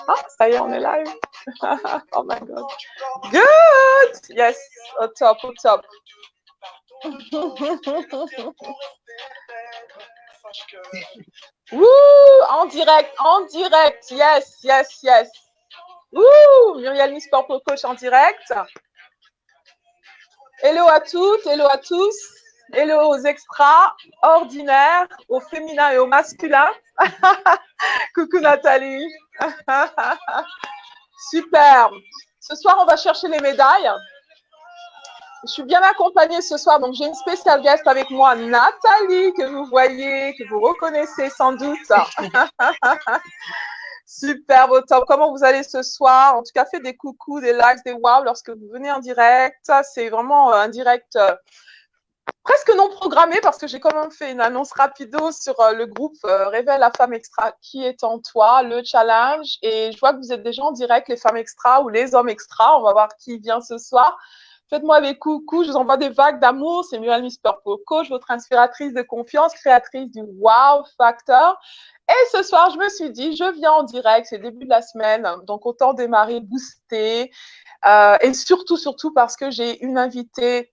Ah, ça y est, on est live. Oh my God. Good. Yes, au top, au top. Wouh, en direct. Yes, yes, yes. Wouh, Muriel Miss Purple Coach en direct. Hello à toutes, hello à tous. Hello aux extraordinaires, aux féminins et aux masculins. Coucou Nathalie. Super. Ce soir, on va chercher les médailles. Je suis bien accompagnée ce soir, donc j'ai une spéciale guest avec moi, Nathalie, que vous voyez, que vous reconnaissez sans doute. Super, au top. Comment vous allez ce soir? En tout cas, faites des coucous, des likes, des wow lorsque vous venez en direct. Ça, c'est vraiment un direct presque non programmé parce que j'ai quand même fait une annonce rapido sur le groupe Révèle la femme extra qui est en toi, le challenge. Et je vois que vous êtes déjà en direct, les femmes extra ou les hommes extra. On va voir qui vient ce soir. Faites-moi des coucous, je vous envoie des vagues d'amour. C'est Muriel Miss Purple Coach, votre inspiratrice de confiance, créatrice du Wow Factor. Et ce soir, je me suis dit, je viens en direct, c'est le début de la semaine, donc autant démarrer boosté. Et surtout parce que j'ai une invitée,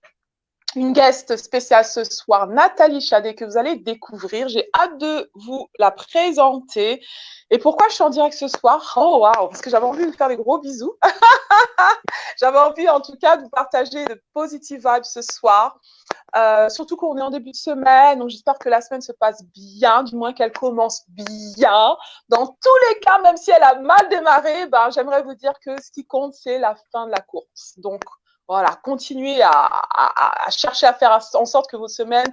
une guest spéciale ce soir, Nathalie Chadet, que vous allez découvrir. J'ai hâte de vous la présenter. Et pourquoi je suis en direct ce soir? Oh, waouh, parce que j'avais envie de vous faire des gros bisous. J'avais envie, en tout cas, de vous partager de positive vibes ce soir. Surtout qu'on est en début de semaine, donc j'espère que la semaine se passe bien, du moins qu'elle commence bien. Dans tous les cas, même si elle a mal démarré, ben, j'aimerais vous dire que ce qui compte, c'est la fin de la course. Donc, voilà, continuez à chercher à faire en sorte que vos semaines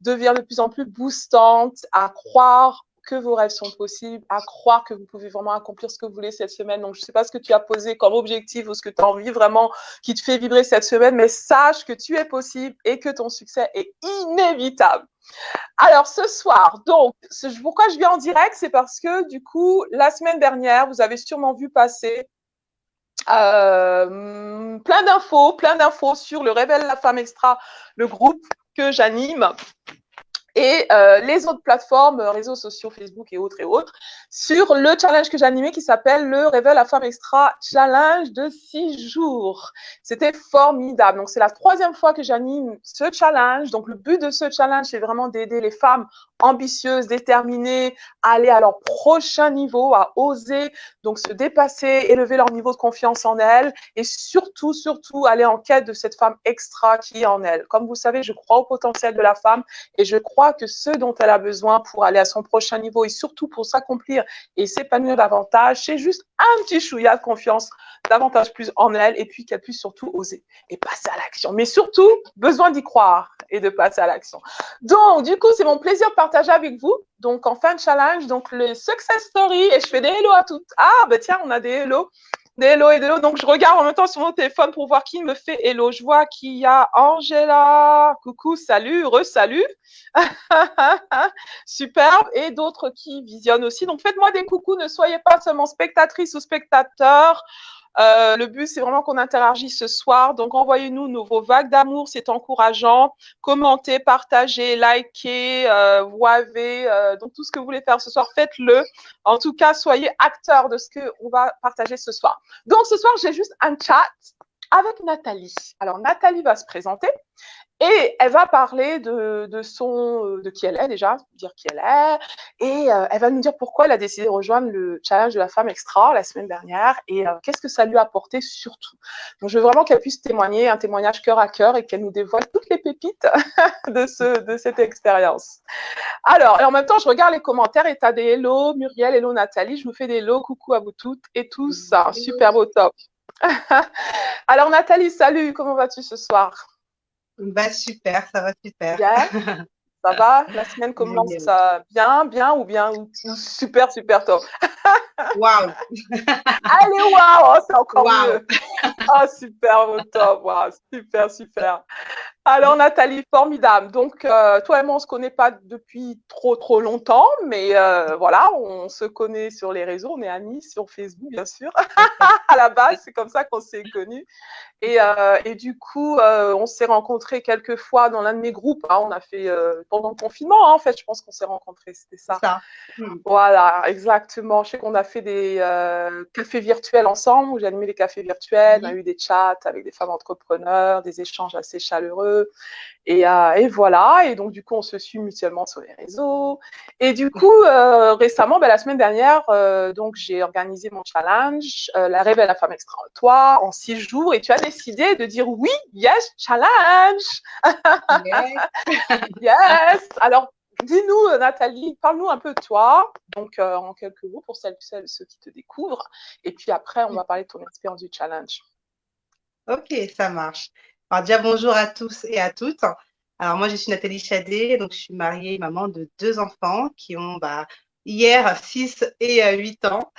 deviennent de plus en plus boostantes, à croire que vos rêves sont possibles, à croire que vous pouvez vraiment accomplir ce que vous voulez cette semaine. Donc, je ne sais pas ce que tu as posé comme objectif ou ce que tu as envie vraiment qui te fait vibrer cette semaine, mais sache que tu es possible et que ton succès est inévitable. Alors, ce soir, donc, pourquoi je viens en direct, c'est parce que, du coup, la semaine dernière, vous avez sûrement vu passer plein d'infos sur le Révèle la femme extra, le groupe que j'anime, et les autres plateformes, réseaux sociaux, Facebook et autres, sur le challenge que j'ai animé qui s'appelle le Révèle la femme extra challenge de 6 jours. C'était formidable. Donc, c'est la 3e fois que j'anime ce challenge. Donc, le but de ce challenge, c'est vraiment d'aider les femmes ambitieuses, déterminées, à aller à leur prochain niveau, à oser donc se dépasser, élever leur niveau de confiance en elles et surtout aller en quête de cette femme extra qui est en elle. Comme vous savez, je crois au potentiel de la femme et je crois que ce dont elle a besoin pour aller à son prochain niveau et surtout pour s'accomplir et s'épanouir davantage, c'est juste un petit chouïa de confiance davantage plus en elle et puis qu'elle puisse surtout oser et passer à l'action. Mais surtout, besoin d'y croire et de passer à l'action. Donc, du coup, c'est mon plaisir de partager avec vous. Donc, en fin de challenge, donc le success story et je fais des hello à toutes. Ah, ben tiens, on a des hello. Des hello et des hello. Donc, je regarde en même temps sur mon téléphone pour voir qui me fait hello. Je vois qu'il y a Angela. Coucou, salut, re-salut. Superbe. Et d'autres qui visionnent aussi. Donc, faites-moi des coucous. Ne soyez pas seulement spectatrices ou spectateurs. Le but, c'est vraiment qu'on interagisse ce soir. Donc, envoyez-nous vos vagues d'amour, c'est encourageant. Commentez, partagez, likez, wavez. Donc, tout ce que vous voulez faire ce soir, faites-le. En tout cas, soyez acteurs de ce qu'on va partager ce soir. Donc, ce soir, j'ai juste un chat avec Nathalie. Alors, Nathalie va se présenter. Et elle va parler de qui elle est déjà, dire qui elle est, et elle va nous dire pourquoi elle a décidé de rejoindre le challenge de la femme extra la semaine dernière et qu'est-ce que ça lui a apporté surtout. Donc je veux vraiment qu'elle puisse témoigner, un témoignage cœur à cœur et qu'elle nous dévoile toutes les pépites de cette expérience. Alors, et en même temps, je regarde les commentaires et tu as des hello Muriel, hello Nathalie, je vous fais des hello, coucou à vous toutes et tous, super beau top. Alors Nathalie, salut, comment vas-tu ce soir? Bah super, ça va super. Yeah. Ça va? La semaine commence bien ou super top. Waouh. Allez, waouh, c'est encore Wow. mieux. Oh, super au top, wow, super. Alors Nathalie, formidable. Donc toi et moi, on se connaît pas depuis trop longtemps, mais voilà, on se connaît sur les réseaux, on est amis sur Facebook, bien sûr. D'accord. À la base, c'est comme ça qu'on s'est connus. Et du coup, on s'est rencontrés quelques fois dans l'un de mes groupes. Hein. On a fait pendant le confinement, hein, en fait, je pense qu'on s'est rencontrés, c'était C'est ça. ça. Hmm. Voilà, exactement. Je sais qu'on a fait des cafés virtuels ensemble, où j'ai animé les cafés virtuels, on a Oui. eu des chats avec des femmes entrepreneurs, des échanges assez chaleureux. Et voilà, et donc du coup, on se suit mutuellement sur les réseaux. Et du coup, récemment, la semaine dernière, donc j'ai organisé mon challenge, la Réveille la femme extra en toi, en 6 jours, et tu as décidé de dire oui, yes, challenge, Yes. yes. Alors, dis-nous, Nathalie, parle-nous un peu de toi, donc en quelques mots pour ceux qui te découvrent, et puis après, on va parler de ton expérience du challenge. Ok, ça marche. Alors déjà, bonjour à tous et à toutes. Alors moi, je suis Nathalie Chadet, donc je suis mariée, maman de 2 enfants qui ont hier 6 et 8 ans.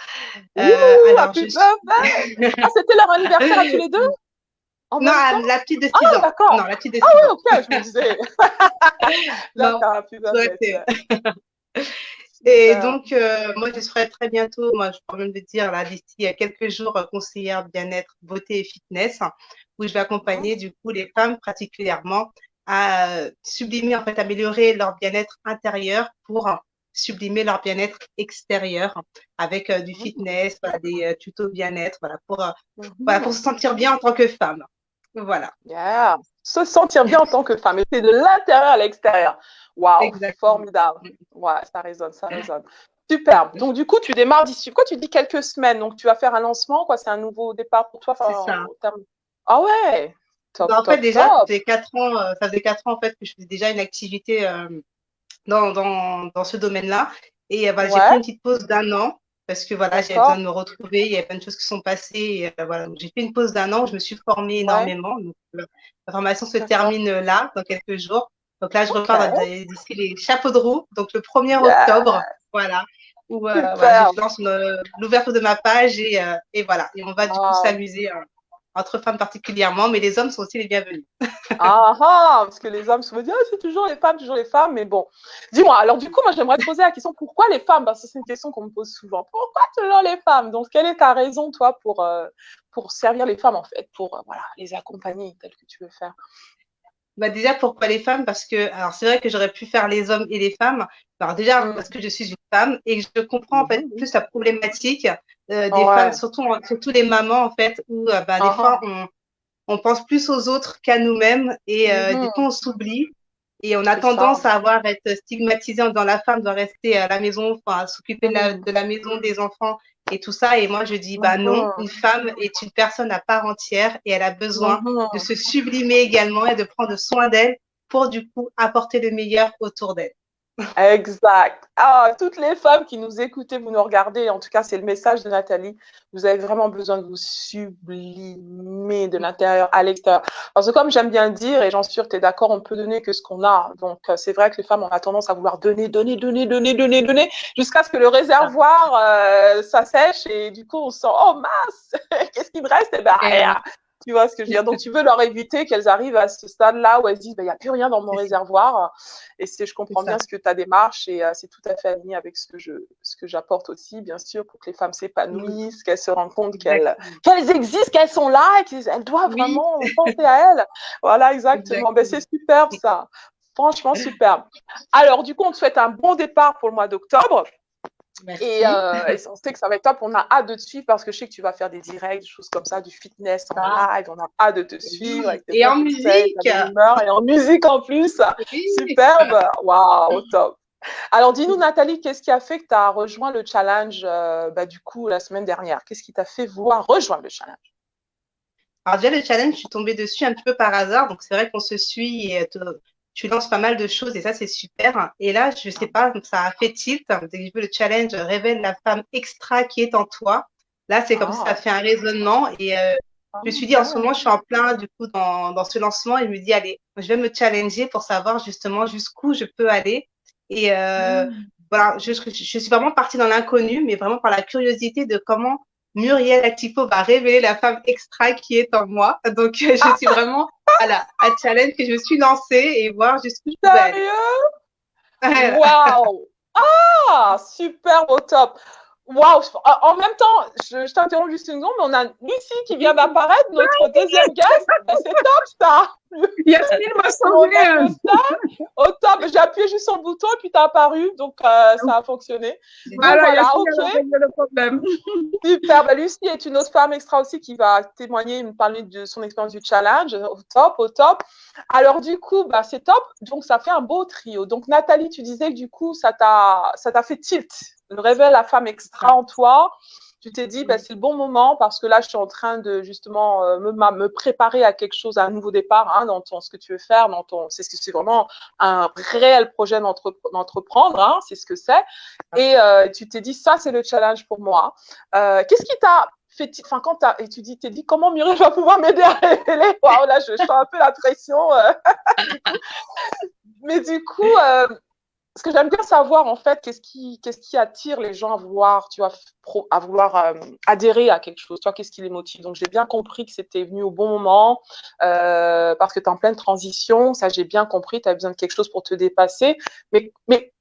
Ouh, Alors happy je suis... birthday! Ah, c'était leur anniversaire à tous les deux? En Non, même temps? la petite de Ah, 6 ans. Non, d'accord. la petite de Ah 6 oui, ans. ok, je me disais. Non, D'accord, plus toi, birthday. Et Super. donc, moi, je serai très bientôt, moi, je peux même le dire, là, d'ici quelques jours, conseillère bien-être, beauté et fitness, hein, où je vais Mhm. accompagner, du coup, les femmes particulièrement à sublimer, en fait, améliorer leur bien-être intérieur pour sublimer leur bien-être extérieur avec du fitness, voilà, des tutos bien-être, voilà, pour Mhm. se sentir bien en tant que femme. Voilà, Yeah. Se sentir bien en tant que femme, et c'est de l'intérieur à l'extérieur. Waouh, exactement. formidable. Ouais, ça résonne, ça résonne. Super. Donc, du coup, tu démarres d'ici, quoi, tu dis quelques semaines. Donc, tu vas faire un lancement, quoi, c'est un nouveau départ pour toi. C'est Enfin, ça. au terme... Ah ouais, top, Bah, en fait, top, déjà, top. ça faisait 4 ans en fait que je faisais déjà une activité dans ce domaine-là. Et voilà, j'ai pris Ouais, une petite pause d'1 an parce que voilà, j'avais besoin d'accord. de me retrouver. Il y avait plein de choses qui sont passées. Et, voilà, donc j'ai fait une pause d'1 an où je me suis formée Ouais, énormément. Donc, la formation se d'accord. termine là, dans quelques jours. Donc là, je Ok. repars d'ici les chapeaux de roue. Donc le 1er Yeah, octobre, voilà, où voilà, je super. lance l'ouverture de ma page et voilà. Et on va du coup Wow. s'amuser entre femmes particulièrement, mais les hommes sont aussi les bienvenus. Ah ah, parce que les hommes se disent, ah, c'est toujours les femmes, mais bon. Dis-moi, alors du coup, moi j'aimerais te poser la question, pourquoi les femmes? Parce que c'est une question qu'on me pose souvent. Pourquoi toujours les femmes? Donc, quelle est ta raison, toi, pour servir les femmes, en fait, pour voilà, les accompagner, tel que tu veux faire? Bah déjà, pourquoi les femmes? Parce que, alors c'est vrai que j'aurais pu faire les hommes et les femmes. Alors déjà, parce Mm. que je suis une femme et que je comprends en fait Mhm. plus la problématique des femmes, Ouais. surtout les mamans en fait, où des Ah fois ah. on pense plus aux autres qu'à nous-mêmes et des Mhm. fois on s'oublie et on a C'est ça. tendance à avoir être stigmatisé en disant la femme doit rester à la maison, enfin s'occuper Mm. de la maison, des enfants et tout ça. Et moi je dis bah non, Mhm. une femme est une personne à part entière et elle a besoin de Mhm. se sublimer également et de prendre soin d'elle pour du coup apporter le meilleur autour d'elle. Exact. Ah, toutes les femmes qui nous écoutez, vous nous regardez, en tout cas, c'est le message de Nathalie. Vous avez vraiment besoin de vous sublimer de l'intérieur à l'extérieur. Parce que comme j'aime bien le dire, et j'en suis sûre que tu es d'accord, on peut donner que ce qu'on a. Donc, c'est vrai que les femmes, on a tendance à vouloir donner, jusqu'à ce que le réservoir s'assèche et du coup, on se sent, oh mince, qu'est-ce qui me reste? Eh ben, Et rien. oui, Tu vois ce que je veux dire? Donc, tu veux leur éviter qu'elles arrivent à ce stade-là où elles se disent, ben, il n'y a plus rien dans mon c'est ça, réservoir. Et je c'est comprends bien ça. ce que ta démarche et c'est tout à fait aligné avec ce que j'apporte aussi, bien sûr, pour que les femmes Mm, s'épanouissent, qu'elles se rendent compte exactement. qu'elles existent, qu'elles sont là et qu'elles doivent Oui, vraiment penser à elles. Voilà, exactement. Ben, c'est exactement. superbe ça. Franchement, superbe. Alors, du coup, on te souhaite un bon départ pour le mois d'octobre. Merci. Et on sait que ça va être top. On a hâte de te suivre parce que je sais que tu vas faire des directs, des choses comme ça, du fitness en Ça, live. On a hâte de te suivre oui. avec tes Et bons en conseils, ta musique. bonne humeur et en musique en plus. Oui. Superbe. Waouh, top. Alors, dis-nous, Nathalie, qu'est-ce qui a fait que tu as rejoint le challenge du coup la semaine dernière? Qu'est-ce qui t'a fait vouloir rejoindre le challenge? Alors déjà, le challenge, je suis tombée dessus un petit peu par hasard. Donc, c'est vrai qu'on se suit et tu lances pas mal de choses et ça, c'est super. Et là, je sais pas, ça a fait tilt. Dès que j'ai vu le challenge révèle la femme extra qui est en toi. Là, c'est comme si ça a Ah, fait un raisonnement et je me suis dit, en ce ok. moment, je suis en plein, du coup, dans ce lancement et je me dis, allez, je vais me challenger pour savoir justement jusqu'où je peux aller. Et Mm. voilà, je suis vraiment partie dans l'inconnu, mais vraiment par la curiosité de comment Muriel Atipo va révéler la femme extra qui est en moi. Donc, je suis vraiment à challenge que je me suis lancée et voir jusqu'où je pouvais aller. Sérieux? Waouh! Ah, super au top. Waouh! En même temps, je t'interromps juste une seconde, mais on a Lucie qui vient d'apparaître, notre deuxième guest. C'est top ça! Yasmine m'a sauvé. Au top, j'ai appuyé juste sur le bouton et puis tu as apparu, donc ça a fonctionné. Voilà, Donc, voilà, Yasmine a réglé le problème. Super. Bah, Lucie est une autre femme extra aussi qui va témoigner, me parler de son expérience du challenge. Au top, au top. Alors, du coup, bah, c'est top. Donc, ça fait un beau trio. Donc, Nathalie, tu disais que du coup, ça t'a fait tilt. Le révèle la femme extra en toi. Tu t'es dit, bah, c'est le bon moment parce que là, je suis en train de justement me préparer à quelque chose, à un nouveau départ hein, dans ce que tu veux faire. C'est vraiment un réel projet d'entreprendre, hein, c'est ce que c'est. Et tu t'es dit, ça, c'est le challenge pour moi. Qu'est-ce qui t'a fait, enfin, quand tu t'es dit, comment Muriel va pouvoir m'aider à révéler? Waouh, là, je sens un peu la pression. Mais du coup, ce que j'aime bien savoir, en fait, qu'est-ce qui attire les gens à vouloir, tu vois, à vouloir adhérer à quelque chose, tu vois, qu'est-ce qui les motive. Donc, j'ai bien compris que c'était venu au bon moment, parce que tu es en pleine transition, ça, j'ai bien compris, tu as besoin de quelque chose pour te dépasser. Mais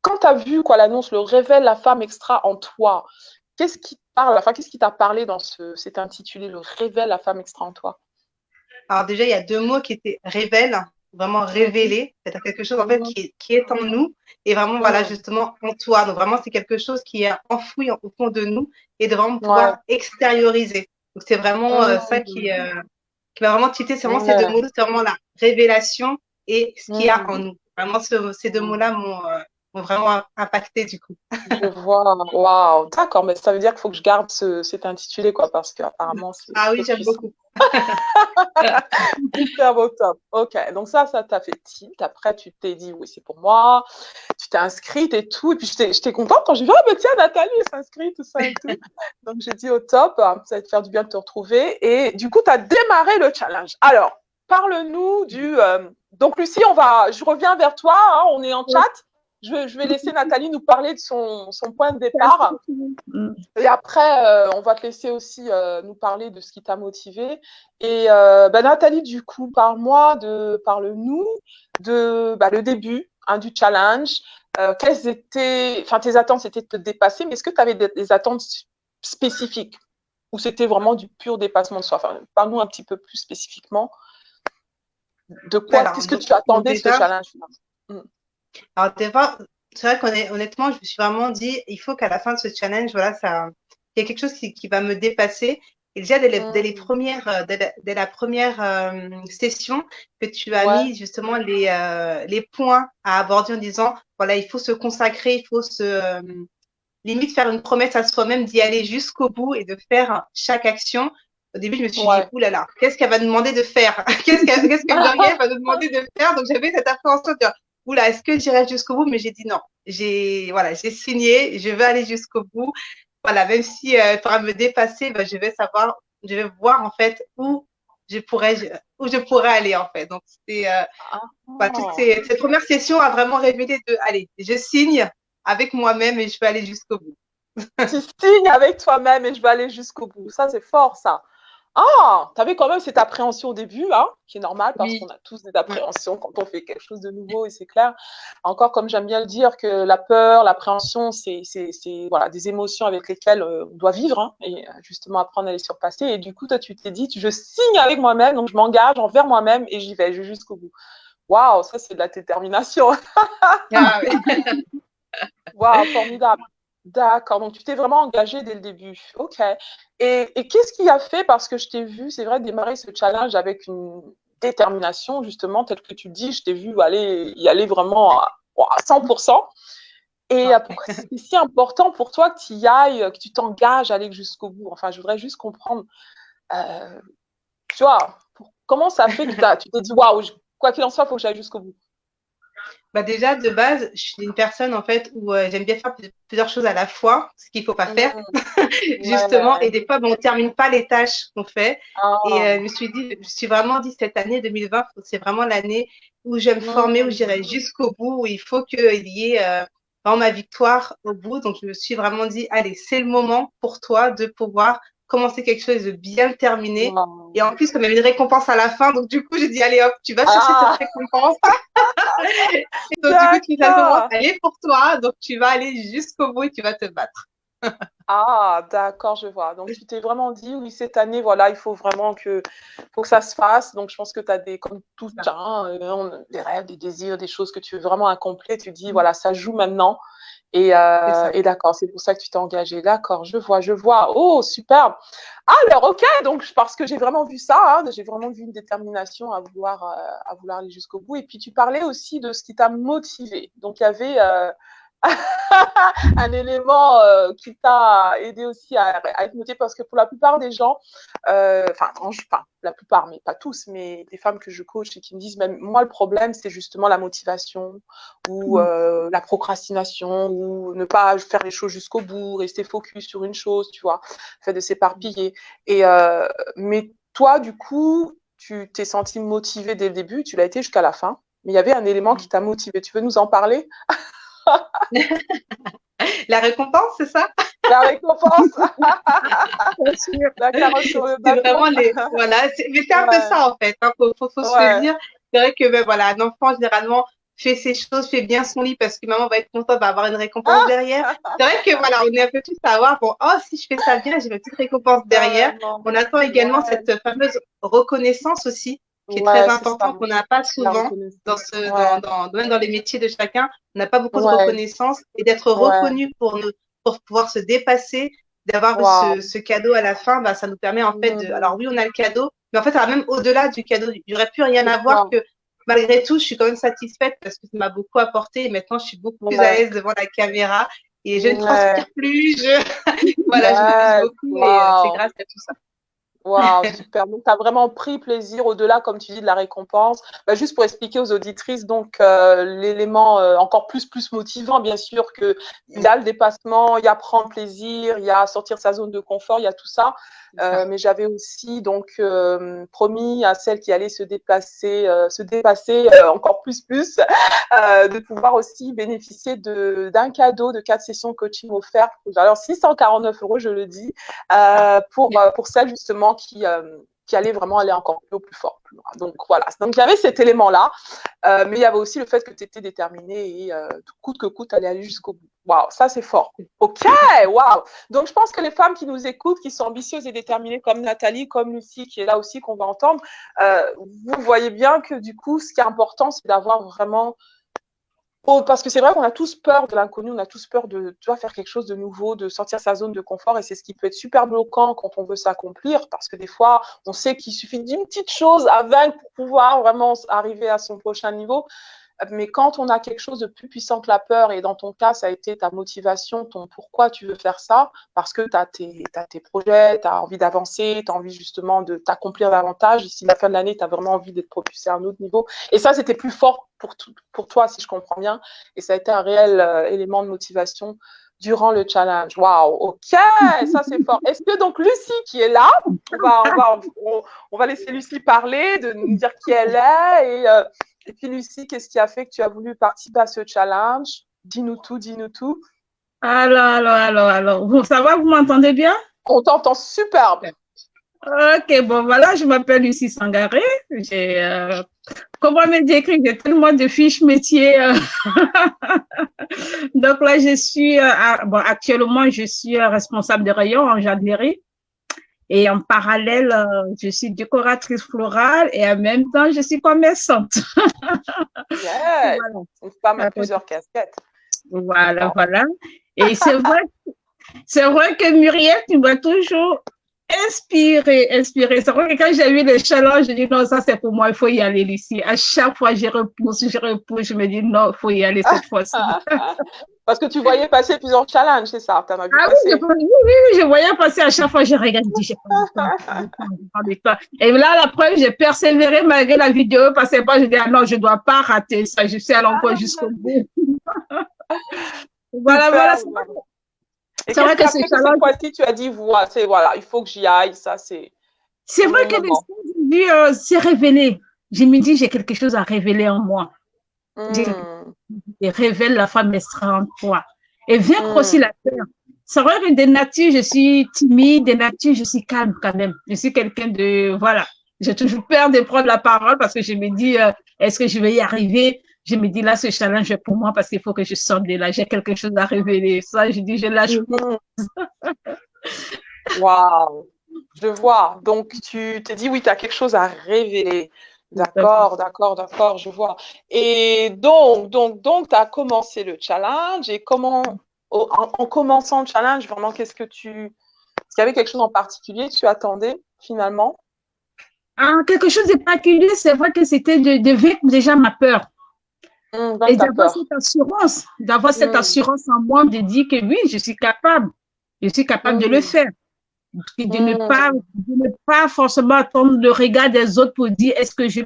quand tu as vu, quoi, l'annonce, le révèle la femme extra en toi, qu'est-ce qui te parle, enfin, qu'est-ce qui t'a parlé dans cet intitulé, le révèle la femme extra en toi? Alors déjà, il y a deux mots qui étaient révèle, vraiment révéler, c'est quelque chose en fait qui est en nous et vraiment voilà justement en toi. Donc vraiment c'est quelque chose qui est enfoui au fond de nous et de vraiment pouvoir extérioriser. Donc c'est vraiment ça qui va vraiment titer, c'est vraiment ces deux mots, c'est vraiment la révélation et ce qu'il y a en nous. Vraiment ces deux mots-là m'ont vraiment impacté du coup. Je vois, waouh, d'accord, mais ça veut dire qu'il faut que je garde cet intitulé, quoi, parce qu'apparemment, c'est. Ah oui, j'aime beaucoup. Super beau, top. Ok, donc ça t'a fait tilt. Après, tu t'es dit, oui, c'est pour moi. Tu t'es inscrite et tout. Et puis, j'étais contente quand j'ai vu, ah, bah, tiens, Nathalie s'inscrit, tout ça et tout. Donc, j'ai dit, au top, ça va te faire du bien de te retrouver. Et du coup, tu as démarré le challenge. Alors, parle-nous du. Donc, Lucie, je reviens vers toi. Hein, on est en chat. Je vais laisser Nathalie nous parler de son point de départ. Et après, on va te laisser aussi nous parler de ce qui t'a motivé. Et Nathalie, du coup, parle-nous de le début hein, du challenge. Quelles étaient, enfin, tes attentes, c'était de te dépasser, mais est-ce que tu avais des attentes spécifiques ou c'était vraiment du pur dépassement de soi? Enfin, parle-nous un petit peu plus spécifiquement de quoi, qu'est-ce que tu attendais de ce challenge-là? Alors, c'est vrai qu'honnêtement, je me suis vraiment dit, il faut qu'à la fin de ce challenge, voilà, il y a quelque chose qui va me dépasser. Et déjà, dès la première session que tu as mis justement les points à aborder en disant, voilà, il faut se consacrer, il faut limite faire une promesse à soi-même d'y aller jusqu'au bout et de faire chaque action. Au début, je me suis dit, oulala, qu'est-ce qu'elle va nous demander de faire? Qu'est-ce que Muriel va nous demander de faire? Donc, j'avais cette appréhension de dire, oula, est-ce que j'irai jusqu'au bout? Mais j'ai dit non. J'ai signé, je veux aller jusqu'au bout. Voilà, même si elle pourra me dépasser, ben, je vais voir en fait où je pourrais aller en fait. Donc, cette première session a vraiment révélé allez, je signe avec moi-même et je vais aller jusqu'au bout. Tu signes avec toi-même et je vais aller jusqu'au bout. Ça, c'est fort, ça. Ah, tu avais quand même cette appréhension au début, hein, qui est normal parce qu'on a tous des appréhensions quand on fait quelque chose de nouveau et c'est clair. Encore, comme j'aime bien le dire, que la peur, l'appréhension, c'est voilà, des émotions avec lesquelles on doit vivre hein, et justement apprendre à les surpasser. Et du coup, toi, tu t'es dit, je signe avec moi-même, donc je m'engage envers moi-même et j'y vais, je vais jusqu'au bout. Waouh, ça, c'est de la détermination. Waouh, formidable. D'accord, donc tu t'es vraiment engagée dès le début. Ok. Et qu'est-ce qui a fait, parce que je t'ai vu, c'est vrai, démarrer ce challenge avec une détermination, justement, telle que tu dis, je t'ai vu y aller vraiment à 100%. Et pourquoi c'est si important pour toi que tu y ailles, que tu t'engages à aller jusqu'au bout? Enfin, je voudrais juste comprendre, tu vois, comment ça fait que tu t'es dit, waouh, quoi qu'il en soit, il faut que j'aille jusqu'au bout? Bah déjà, de base, je suis une personne, en fait, où j'aime bien faire plusieurs choses à la fois, ce qu'il faut pas faire, justement. Et des fois, on termine pas les tâches qu'on fait. Et je me suis vraiment dit, cette année 2020, c'est vraiment l'année où je vais me former, où j'irai jusqu'au bout, où il faut qu'il y ait vraiment ma victoire au bout. Donc, je me suis vraiment dit, allez, c'est le moment pour toi de pouvoir commencer quelque chose et de bien le terminer. Wow. Et en plus, comme il y avait une récompense à la fin, donc du coup, j'ai dit, allez hop, tu vas chercher Ah, cette récompense. Et donc, du coup, cette récompense, d'accord. elle est pour toi. Donc, tu vas aller jusqu'au bout et tu vas te battre. Ah, d'accord, je vois. Donc, tu t'es vraiment dit, oui, cette année, voilà, il faut vraiment faut que ça se fasse. Donc, je pense que tu as comme tout hein, des rêves, des désirs, des choses que tu veux vraiment accomplir. Tu dis, voilà, ça joue maintenant. C'est ça. Et d'accord, c'est pour ça que tu t'es engagé. D'accord, je vois, je vois. Oh, superbe. Alors, ok, donc parce que j'ai vraiment vu ça, hein, j'ai vraiment vu une détermination à vouloir aller jusqu'au bout. Et puis, tu parlais aussi de ce qui t'a motivé. Donc, il y avait un élément qui t'a aidé aussi à être motivé parce que pour la plupart des gens, enfin, la plupart, mais pas tous, mais des femmes que je coach et qui me disent, même moi, le problème, c'est justement la motivation ou la procrastination ou ne pas faire les choses jusqu'au bout, rester focus sur une chose, tu vois, le fait de s'éparpiller. Mais toi, du coup, tu t'es senti motivé dès le début, tu l'as été jusqu'à la fin, mais il y avait un élément qui t'a motivé. Tu veux nous en parler? La récompense, c'est ça? La récompense, Bien sûr. la carotte sur le C'est bâton. vraiment voilà, mais c'est un peu Ouais, ça, en fait, hein, faut se le ouais. dire. C'est vrai que, ben, voilà, un enfant, généralement, fait ses choses, fait bien son lit parce que maman va être contente, va avoir une récompense derrière. C'est vrai que, voilà, on est un peu tous à avoir, bon, oh, si je fais ça bien, j'ai ma petite récompense derrière. Carrément. On attend également Ouais, cette fameuse reconnaissance aussi, qui est très ouais, c'est ça. importante, qu'on n'a pas La souvent reconnaissance. Ouais, même dans les métiers de chacun. On n'a pas beaucoup de ouais, reconnaissance et d'être ouais. reconnu pour pouvoir se dépasser, d'avoir Waouh. ce cadeau à la fin, bah, ça nous permet en fait alors oui, on a le cadeau, mais en fait, ça va même au-delà du cadeau. Il n'y aurait plus rien C'est à voir ça. que malgré tout, je suis quand même satisfaite parce que ça m'a beaucoup apporté et maintenant, je suis beaucoup plus à Ouais, l'aise devant la caméra et je ne ouais, transpire plus, voilà, je m'amuse ouais. beaucoup et c'est Waouh. grâce à tout ça. Waouh, super. Donc, tu as vraiment pris plaisir au-delà, comme tu dis, de la récompense. Bah, juste pour expliquer aux auditrices, donc, l'élément encore plus motivant, bien sûr, que il y a le dépassement, il y a prendre plaisir, il y a sortir sa zone de confort, il y a tout ça. C'est ça. Mais j'avais aussi donc promis à celle qui allait se dépasser encore plus, de pouvoir aussi bénéficier d'un cadeau de 4 sessions de coaching offertes. Alors 649 €, je le dis, pour celles justement qui allaient vraiment aller encore plus fort, plus loin. Donc voilà, donc il y avait cet élément-là, mais il y avait aussi le fait que tu étais déterminée et coûte que coûte, aller jusqu'au bout. Waouh, ça c'est fort. Ok, waouh. Donc je pense que les femmes qui nous écoutent, qui sont ambitieuses et déterminées comme Nathalie, comme Lucie, qui est là aussi, qu'on va entendre, vous voyez bien que du coup, ce qui est important, c'est d'avoir vraiment parce que c'est vrai qu'on a tous peur de l'inconnu, on a tous peur de faire quelque chose de nouveau, de sortir sa zone de confort, et c'est ce qui peut être super bloquant quand on veut s'accomplir, parce que des fois, on sait qu'il suffit d'une petite chose à vaincre pour pouvoir vraiment arriver à son prochain niveau. Mais quand on a quelque chose de plus puissant que la peur, et dans ton cas, ça a été ta motivation, ton pourquoi tu veux faire ça, parce que tu as tes projets, tu as envie d'avancer, tu as envie justement de t'accomplir davantage. D'ici la fin de l'année, tu as vraiment envie d'être propulsé à un autre niveau. Et ça, c'était plus fort pour toi, si je comprends bien. Et ça a été un réel élément de motivation durant le challenge. Waouh, ok, ça c'est fort. Est-ce que donc Lucie qui est là, on va laisser Lucie parler, de nous dire qui elle est et puis Lucie, qu'est-ce qui a fait que tu as voulu participer à ce challenge? Dis-nous tout, dis-nous tout. Alors. Ça va, vous m'entendez bien? On t'entend superbe. Ok, bon, voilà, je m'appelle Lucie Sangaré. Comment me décrire? J'ai tellement de fiches métiers. Donc là, actuellement, je suis responsable de rayon en jardinerie. Et en parallèle, je suis décoratrice florale et en même temps, je suis commerçante. Yeah. Voilà. Une femme à plusieurs casquettes. Voilà. Et c'est vrai que Muriel, tu m'as toujours inspiré. C'est vrai que quand j'ai vu le challenge, je dis non, ça c'est pour moi, il faut y aller, Lucie. À chaque fois, je repousse, je me dis non, il faut y aller cette fois-ci. Parce que tu voyais passer plusieurs challenges, c'est ça? Tu en as vu passer. Oui, je voyais passer à chaque fois, je regarde, je dis, j'ai pas du temps. Et là, la preuve, j'ai persévéré malgré la vidéo, parce que je dis, ah non, je dois pas rater ça, je suis allée encore jusqu'au bout. Voilà. Et qu'est-ce qui a fait que cette fois-ci, tu as dit, voilà, il faut que j'y aille, ça c'est. C'est vrai que le s'est révélé. Je me dis, j'ai quelque chose à révéler en moi. Et révèle la femme extra en toi. Et vaincre aussi la peur. c'est vrai que de nature, je suis timide, de nature, je suis calme quand même. Je suis quelqu'un de, voilà. J'ai toujours peur de prendre la parole parce que je me dis, est-ce que je vais y arriver? Je me dis, là, ce challenge est pour moi parce qu'il faut que je sorte de là. J'ai quelque chose à révéler. Ça, je dis, je lâche. Waouh, je vois. Donc, tu t'es dit, oui, tu as quelque chose à révéler. D'accord, je vois. Et tu as commencé le challenge. Et comment, en commençant le challenge, vraiment, est-ce qu'il y avait quelque chose en particulier que tu attendais finalement? Quelque chose de particulier, c'est vrai que c'était de vaincre déjà ma peur. Et d'avoir cette assurance en moi de dire que oui, je suis capable de le faire. De ne pas forcément attendre le regard des autres pour dire est-ce que je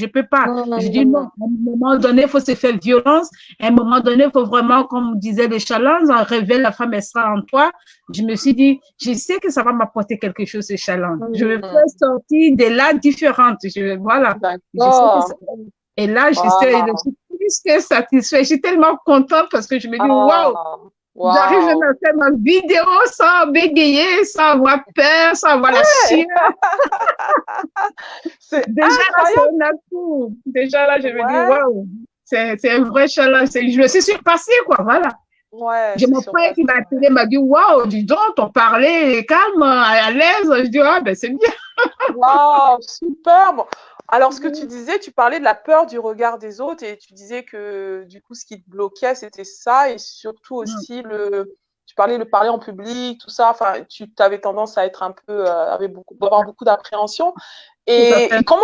peux pas. Je dis non, à un moment donné, il faut se faire violence. À un moment donné, il faut vraiment, comme disait le challenge, révéler la femme, elle sera en toi. Je me suis dit, je sais que ça va m'apporter quelque chose, ce challenge. Je vais sortir de là différente. Voilà. Et là, je suis plus que satisfaite. Je suis tellement contente parce que je me dis, waouh! Wow. J'arrive même à faire ma vidéo sans bégayer, sans avoir peur, sans avoir la sueur. Déjà là, c'est un atout. Déjà là, je me dis, waouh, c'est un vrai challenge. Je me suis surpassée, quoi, voilà. Ouais, j'ai mon frère qui m'a appelé, m'a dit, waouh, dis donc, ton parler calme, à l'aise. Je dis, ah, ben c'est bien. Waouh, super. Bon. Alors, ce que tu disais, tu parlais de la peur du regard des autres et tu disais que du coup, ce qui te bloquait, c'était ça et surtout aussi tu parlais de parler en public, tout ça. Enfin, tu avais tendance à être un peu, avoir beaucoup d'appréhension. Et comment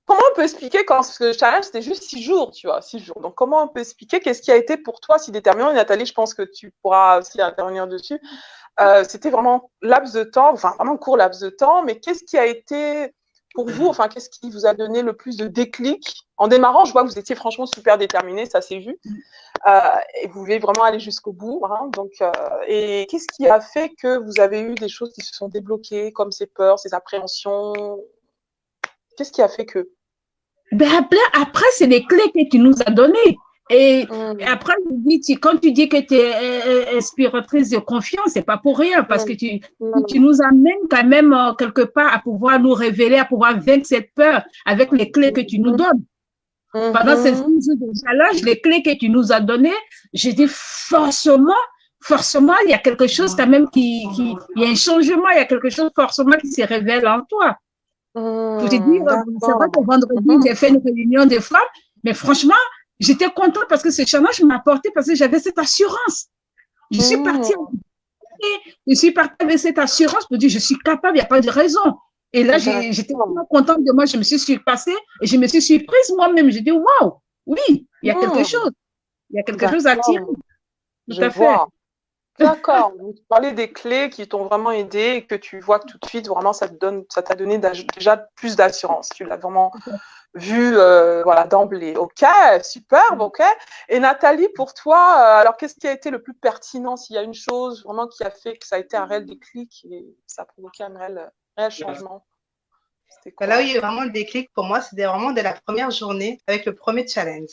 on peut expliquer quand ce challenge, c'était juste 6 jours, tu vois, 6 jours. Donc, comment on peut expliquer qu'est-ce qui a été pour toi si déterminant? Et Nathalie, je pense que tu pourras aussi intervenir dessus. C'était vraiment laps de temps, enfin, vraiment court laps de temps, mais qu'est-ce qui a été pour vous, enfin, qu'est-ce qui vous a donné le plus de déclic? En démarrant, je vois que vous étiez franchement super déterminé, ça s'est vu. Et vous voulez vraiment aller jusqu'au bout. Hein, donc, et qu'est-ce qui a fait que vous avez eu des choses qui se sont débloquées, comme ces peurs, ces appréhensions? Qu'est-ce qui a fait que? Ben après, c'est les clés que tu nous as données. Et après, quand tu dis que tu es inspiratrice de confiance, c'est pas pour rien, parce que tu nous amènes quand même quelque part à pouvoir nous révéler, à pouvoir vaincre cette peur avec les clés que tu nous donnes. Pendant ces 6 jours de challenge, les clés que tu nous as données, j'ai dit forcément, il y a quelque chose quand même il y a un changement, il y a quelque chose forcément qui se révèle en toi. Pour te dire, c'est vrai que vendredi, j'ai fait une réunion de femmes, mais franchement, j'étais contente parce que ce challenge m'a apporté parce que j'avais cette assurance. Je suis partie avec cette assurance pour dire je suis capable, il n'y a pas de raison. Et là, j'étais vraiment contente de moi, je me suis surpassée et je me suis surprise moi-même. J'ai dit waouh, oui, il y a quelque chose. Il y a quelque chose à tirer. Tout à fait. D'accord. Tu parlais des clés qui t'ont vraiment aidé et que tu vois que tout de suite, vraiment, ça t'a donné déjà plus d'assurance. Tu l'as vraiment vu voilà, d'emblée. Ok, superbe, ok. Et Nathalie, pour toi, alors qu'est-ce qui a été le plus pertinent? S'il y a une chose vraiment qui a fait que ça a été un réel déclic et ça a provoqué un réel changement? Là où il y a eu vraiment le déclic pour moi, c'était vraiment dès la première journée avec le premier challenge,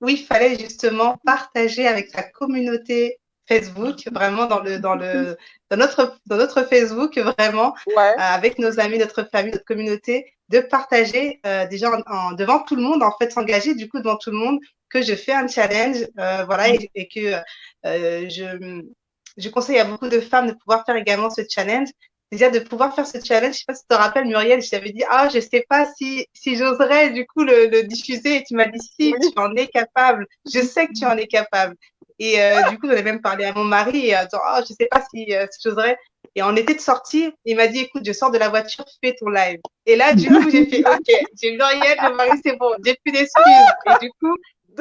où il fallait justement partager avec sa communauté Facebook, vraiment dans notre Facebook, vraiment, avec nos amis, notre famille, notre communauté, de partager déjà devant tout le monde, en fait, s'engager du coup devant tout le monde que je fais un challenge, voilà, et que je conseille à beaucoup de femmes de pouvoir faire également ce challenge. Déjà de pouvoir faire ce challenge, je sais pas si tu te rappelles Muriel, je t'avais dit je sais pas si j'oserais du coup le diffuser et tu m'as dit si tu en es capable, je sais que tu en es capable. Et du coup j'en ai même parlé à mon mari et je sais pas si j'oserais. Et on était de sortie, il m'a dit écoute je sors de la voiture, fais ton live. Et là du coup j'ai fait ok, j'ai Muriel, le mari c'est bon, j'ai plus d'excuses. Et du coup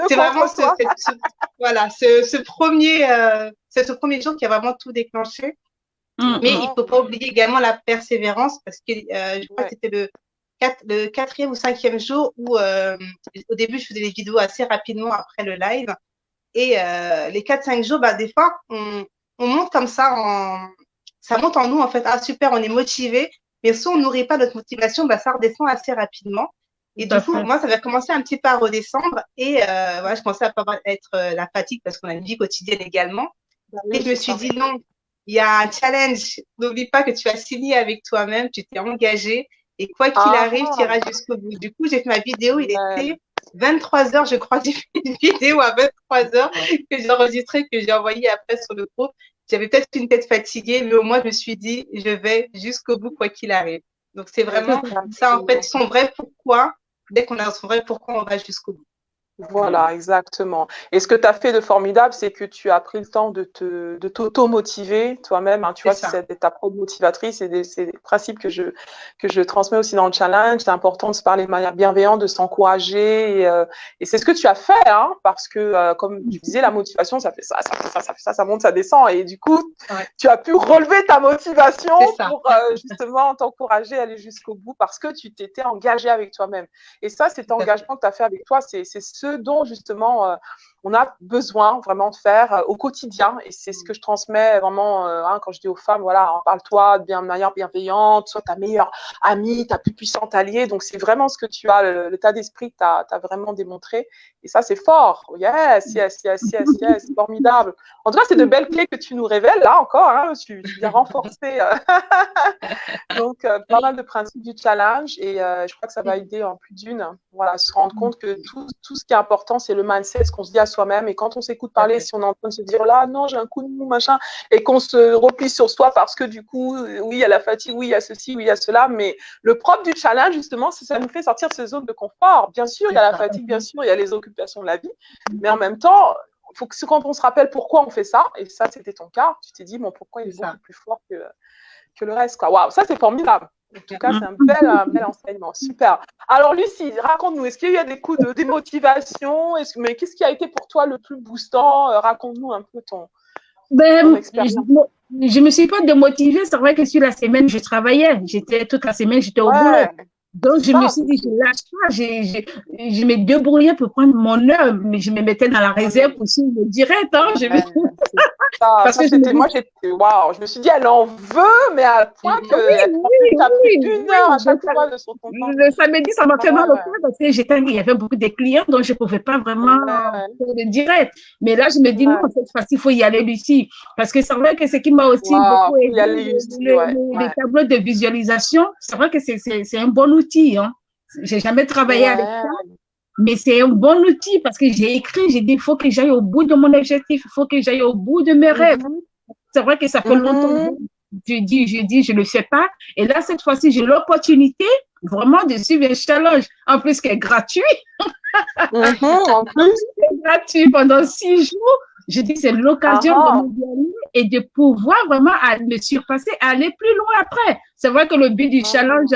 c'est vraiment ce premier jour qui a vraiment tout déclenché. Mais il ne faut pas oublier également la persévérance parce que je crois que c'était le 4e ou 5e jour où au début, je faisais les vidéos assez rapidement après le live. Et les 4-5 jours, des fois, on monte comme ça, ça monte en nous en fait. Ah super, on est motivé. Mais si on ne nourrit pas notre motivation, ça redescend assez rapidement. Et du coup, moi, ça va commencer un petit peu à redescendre. Et je commençais à pas être la fatigue parce qu'on a une vie quotidienne également. Et je me suis dit non. il y a un challenge. N'oublie pas que tu as signé avec toi-même, tu t'es engagé et quoi qu'il arrive, tu iras jusqu'au bout. Du coup, j'ai fait ma vidéo, il était 23 heures, je crois, j'ai fait une vidéo à 23 heures que j'ai enregistrée, que j'ai envoyée après sur le groupe. J'avais peut-être une tête fatiguée, mais au moins, je me suis dit, je vais jusqu'au bout, quoi qu'il arrive. Donc, c'est vraiment ça, en fait, son vrai pourquoi. Dès qu'on a son vrai pourquoi, on va jusqu'au bout. Voilà, exactement. Et ce que tu as fait de formidable, c'est que tu as pris le temps de t'auto-motiver toi-même. Hein, tu vois, c'est ta propre motivatrice. C'est des principes que je transmets aussi dans le challenge. C'est important de se parler de manière bienveillante, de s'encourager. Et c'est ce que tu as fait, hein, parce que, comme tu disais, la motivation, ça fait ça, ça fait ça, ça fait ça, ça monte, ça descend. Et du coup, tu as pu relever ta motivation pour justement t'encourager à aller jusqu'au bout parce que tu t'étais engagé avec toi-même. Et ça, cet engagement que tu as fait avec toi, c'est ce dont justement on a besoin vraiment de faire au quotidien. Et c'est ce que je transmets vraiment quand je dis aux femmes, voilà, parle-toi de manière bienveillante, sois ta meilleure amie, ta plus puissante alliée. Donc c'est vraiment ce que tu as, l'état d'esprit que tu as vraiment démontré. Et ça, c'est fort. Yes, yes, yes, yes, yes, formidable. En tout cas, c'est de belles clés que tu nous révèles là encore. Hein, tu viens renforcer donc pas mal de principes du challenge et je crois que ça va aider en plus d'une. Voilà, se rendre compte que tout ce qui est important, c'est le mindset, ce qu'on se dit à soi-même. Et quand on s'écoute parler, si on est en train de se dire là, non, j'ai un coup de mou, machin, et qu'on se replie sur soi parce que du coup, oui, il y a la fatigue, oui, il y a ceci, oui, il y a cela. Mais le propre du challenge, justement, c'est ça nous fait sortir de ces zones de confort. Bien sûr, il y a la fatigue, bien sûr, il y a les occupations de la vie, mais en même temps, il faut que quand on se rappelle pourquoi on fait ça, et ça, c'était ton cas, tu t'es dit, bon, pourquoi il est beaucoup plus fort que le reste, quoi. Waouh, ça, c'est formidable. En tout cas, c'est un bel enseignement. Super. Alors, Lucie, raconte-nous, est-ce qu'il y a des coups de démotivation? Mais qu'est-ce qui a été pour toi le plus boostant? Raconte-nous un peu ton expérience. Je me suis pas démotivée. C'est vrai que sur la semaine, je travaillais. Toute la semaine, j'étais au boulot. Donc, je me suis dit, je lâche pas. Je me débrouillais pour prendre mon heure, mais je me mettais dans la réserve pour suivre le direct. Hein. Parce que moi, waouh, je me suis dit, elle en veut, mais à point qu'elle a pris une heure à chaque fois de son temps. Le samedi, ça m'a fait mal au cœur parce que il y avait beaucoup de clients, donc je ne pouvais pas vraiment faire le direct. Mais là, je me dis, non, cette fois-ci, il faut y aller, Lucie. Parce que c'est vrai que ce qui m'a aussi beaucoup aidé, les tableaux de visualisation, c'est vrai que c'est un bon outil. Hein. Je n'ai jamais travaillé avec ça. Mais c'est un bon outil parce que j'ai écrit, j'ai dit, il faut que j'aille au bout de mon objectif, il faut que j'aille au bout de mes rêves. C'est vrai que ça fait longtemps. Je dis, je ne le fais pas. Et là, cette fois-ci, j'ai l'opportunité vraiment de suivre un challenge, en plus qui est gratuit. En plus, c'est gratuit pendant 6 jours. Je dis, c'est l'occasion de me aller et de pouvoir vraiment me surpasser, aller plus loin après. C'est vrai que le but du challenge,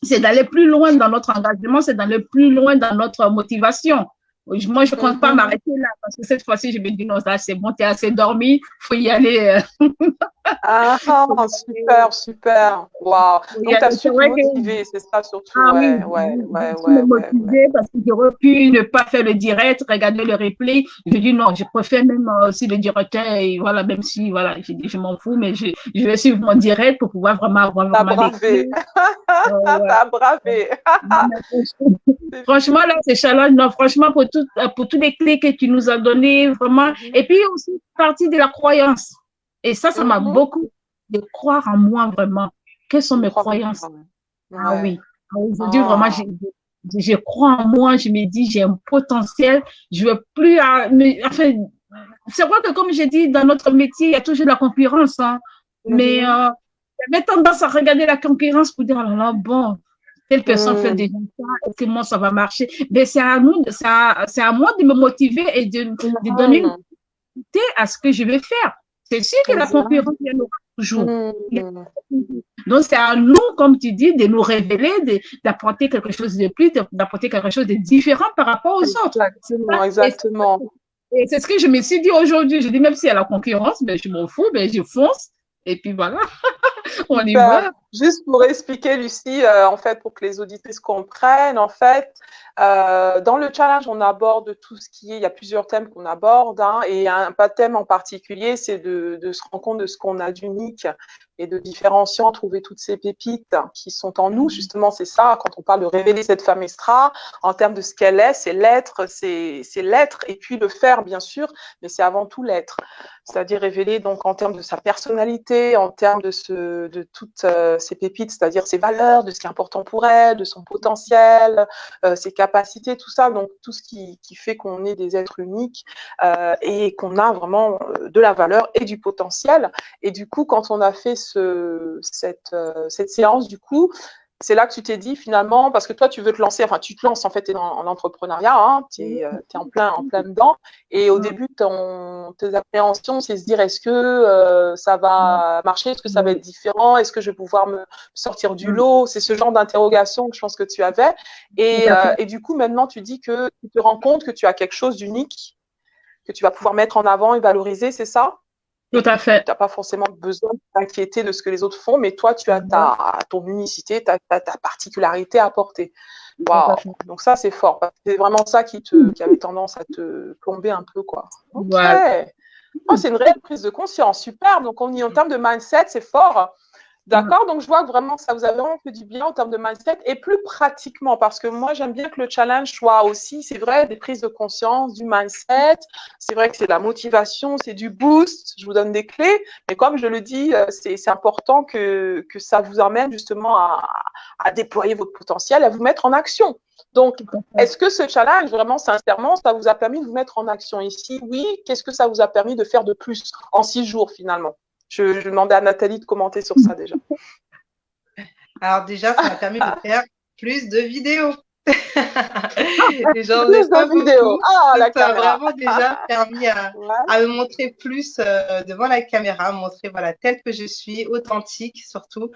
c'est d'aller plus loin dans notre engagement, c'est d'aller plus loin dans notre motivation. Moi, je ne compte pas m'arrêter là parce que cette fois-ci, je me dis non, ça c'est bon, tu es assez dormi, il faut y aller. Super, super. Waouh. Donc, tu as su te motiver, c'est ça surtout. Me motiver parce que j'aurais pu ne pas faire le direct, regarder le replay. Je dis non, je préfère même si le directeur, et voilà, même si, voilà, je dis je m'en fous, mais je vais suivre mon direct pour pouvoir vraiment avoir bravé. T'as bravé. Franchement, là, c'est challenge. Non, franchement, pour toutes les clés que tu nous as données, vraiment. Et puis aussi, partie de la croyance. Et ça m'a beaucoup de croire en moi, vraiment. Quelles sont mes croyances? Ah oui. Aujourd'hui, vraiment, je crois en moi. Je me dis, j'ai un potentiel. Je veux plus... Enfin, c'est vrai que, comme j'ai dit, dans notre métier, il y a toujours la concurrence. Hein. Mais j'avais tendance à regarder la concurrence pour dire, oh là là, bon... Telle personne fait déjà ça, est-ce que moi ça va marcher? Mais c'est à moi de me motiver et de donner une utilité à ce que je vais faire. C'est sûr que la concurrence il y en aura toujours. Donc c'est à nous, comme tu dis, de nous révéler, d'apporter quelque chose de plus, d'apporter quelque chose de différent par rapport aux autres. Exactement. Et c'est ce que je me suis dit aujourd'hui. Je dis même s'il y a la concurrence, ben je m'en fous, ben je fonce. Et puis voilà, on y va. Juste pour expliquer, Lucie, en fait, pour que les auditrices comprennent, en fait, dans le challenge, on aborde tout ce qui est, il y a plusieurs thèmes qu'on aborde, hein, et un thème en particulier, c'est de se rendre compte de ce qu'on a d'unique et de différenciant, trouver toutes ces pépites qui sont en nous. Justement, c'est ça, quand on parle de révéler cette femme extra, en termes de ce qu'elle est, c'est l'être, et puis le faire, bien sûr, mais c'est avant tout l'être. C'est-à-dire révéler donc en termes de sa personnalité, en termes de toutes ses pépites, c'est-à-dire ses valeurs, de ce qui est important pour elle, de son potentiel, ses capacités, tout ça, donc tout ce qui fait qu'on est des êtres uniques et qu'on a vraiment de la valeur et du potentiel. Et du coup, quand on a fait cette séance, du coup, c'est là que tu t'es dit finalement, parce que toi, tu veux te lancer, enfin, tu te lances en fait, tu es en entrepreneuriat, hein, tu es en plein dedans. Et au début, tes appréhensions, c'est se dire, est-ce que ça va marcher? Est-ce que ça va être différent? Est-ce que je vais pouvoir me sortir du lot? C'est ce genre d'interrogation que je pense que tu avais. Et du coup, maintenant, tu dis que tu te rends compte que tu as quelque chose d'unique, que tu vas pouvoir mettre en avant et valoriser, c'est ça? Tout à fait. Tu n'as pas forcément besoin de t'inquiéter de ce que les autres font, mais toi, tu as ton unicité, ta particularité à apporter. Waouh! Donc ça, c'est fort. C'est vraiment ça qui avait tendance à te plomber un peu, quoi. Ok. Voilà. Oh, c'est une réelle prise de conscience. Super. Donc, en termes de mindset, c'est fort. D'accord, donc je vois que vraiment ça vous a vraiment fait du bien en termes de mindset et plus pratiquement, parce que moi j'aime bien que le challenge soit aussi, c'est vrai, des prises de conscience, du mindset, c'est vrai que c'est de la motivation, c'est du boost, je vous donne des clés, mais comme je le dis, c'est important que ça vous amène justement à déployer votre potentiel, à vous mettre en action. Donc, est-ce que ce challenge, vraiment sincèrement, ça vous a permis de vous mettre en action ici? Oui, qu'est-ce que ça vous a permis de faire de plus en 6 jours finalement? Je demandais à Nathalie de commenter sur ça déjà. Alors déjà, ça m'a permis de faire plus de vidéos. Et j'en Plus ai pas de vidéos. beaucoup. Ah, la Ça a caméra. vraiment déjà permis à me montrer plus devant la caméra, montrer voilà, telle que je suis, authentique surtout.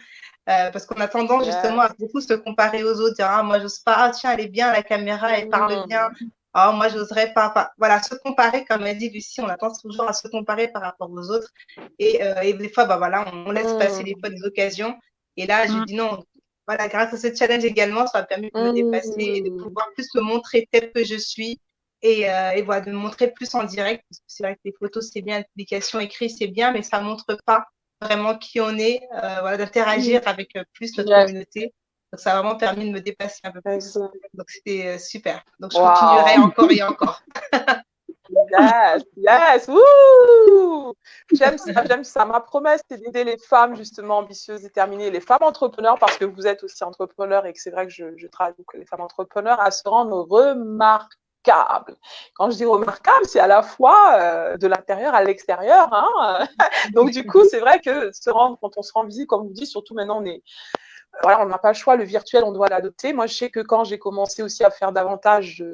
Parce qu'on a tendance justement à beaucoup se comparer aux autres, dire ah, moi j'ose pas, ah tiens, elle est bien à la caméra, elle parle bien. Oh, moi, j'oserais pas. Voilà, se comparer, comme a dit Lucie, on a tendance toujours à se comparer par rapport aux autres. Et des fois, bah, voilà, on laisse passer des fois des occasions. Et là, je dis non. Voilà, grâce à ce challenge également, ça m'a permis de me dépasser et de pouvoir plus me montrer telle que je suis. Et voilà, de me montrer plus en direct. Parce que c'est vrai que les photos, c'est bien, les publications écrites, c'est bien, mais ça ne montre pas vraiment qui on est, voilà, d'interagir avec plus notre communauté. Donc, ça a vraiment permis de me dépasser un peu plus. Exact. Donc, c'était super. Donc, je continuerai encore et encore. Yes, wouh! J'aime ça. Ma promesse, c'est d'aider les femmes justement ambitieuses, déterminées, les femmes entrepreneurs, parce que vous êtes aussi entrepreneurs et que c'est vrai que je travaille avec les femmes entrepreneurs, à se rendre remarquables. Quand je dis remarquable, c'est à la fois de l'intérieur à l'extérieur. Hein. Donc du coup, c'est vrai que quand on se rend visible, comme vous dites, surtout maintenant, voilà, on n'a pas le choix, le virtuel, on doit l'adopter. Moi, je sais que quand j'ai commencé aussi à faire davantage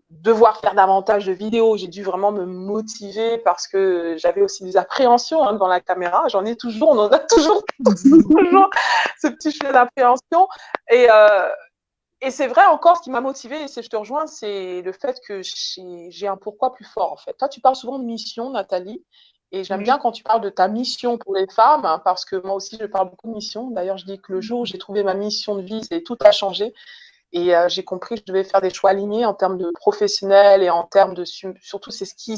devoir faire davantage de vidéos, j'ai dû vraiment me motiver parce que j'avais aussi des appréhensions devant la caméra. J'en ai toujours, on en a toujours ce petit chemin d'appréhension. Et c'est vrai encore, ce qui m'a motivée, et je te rejoins, c'est le fait que j'ai un pourquoi plus fort, en fait. Toi, tu parles souvent de mission, Nathalie. Et j'aime bien quand tu parles de ta mission pour les femmes, hein, parce que moi aussi, je parle beaucoup de mission. D'ailleurs, je dis que le jour où j'ai trouvé ma mission de vie, tout a changé. Et j'ai compris que je devais faire des choix alignés en termes de professionnel et en termes de surtout c'est ce qui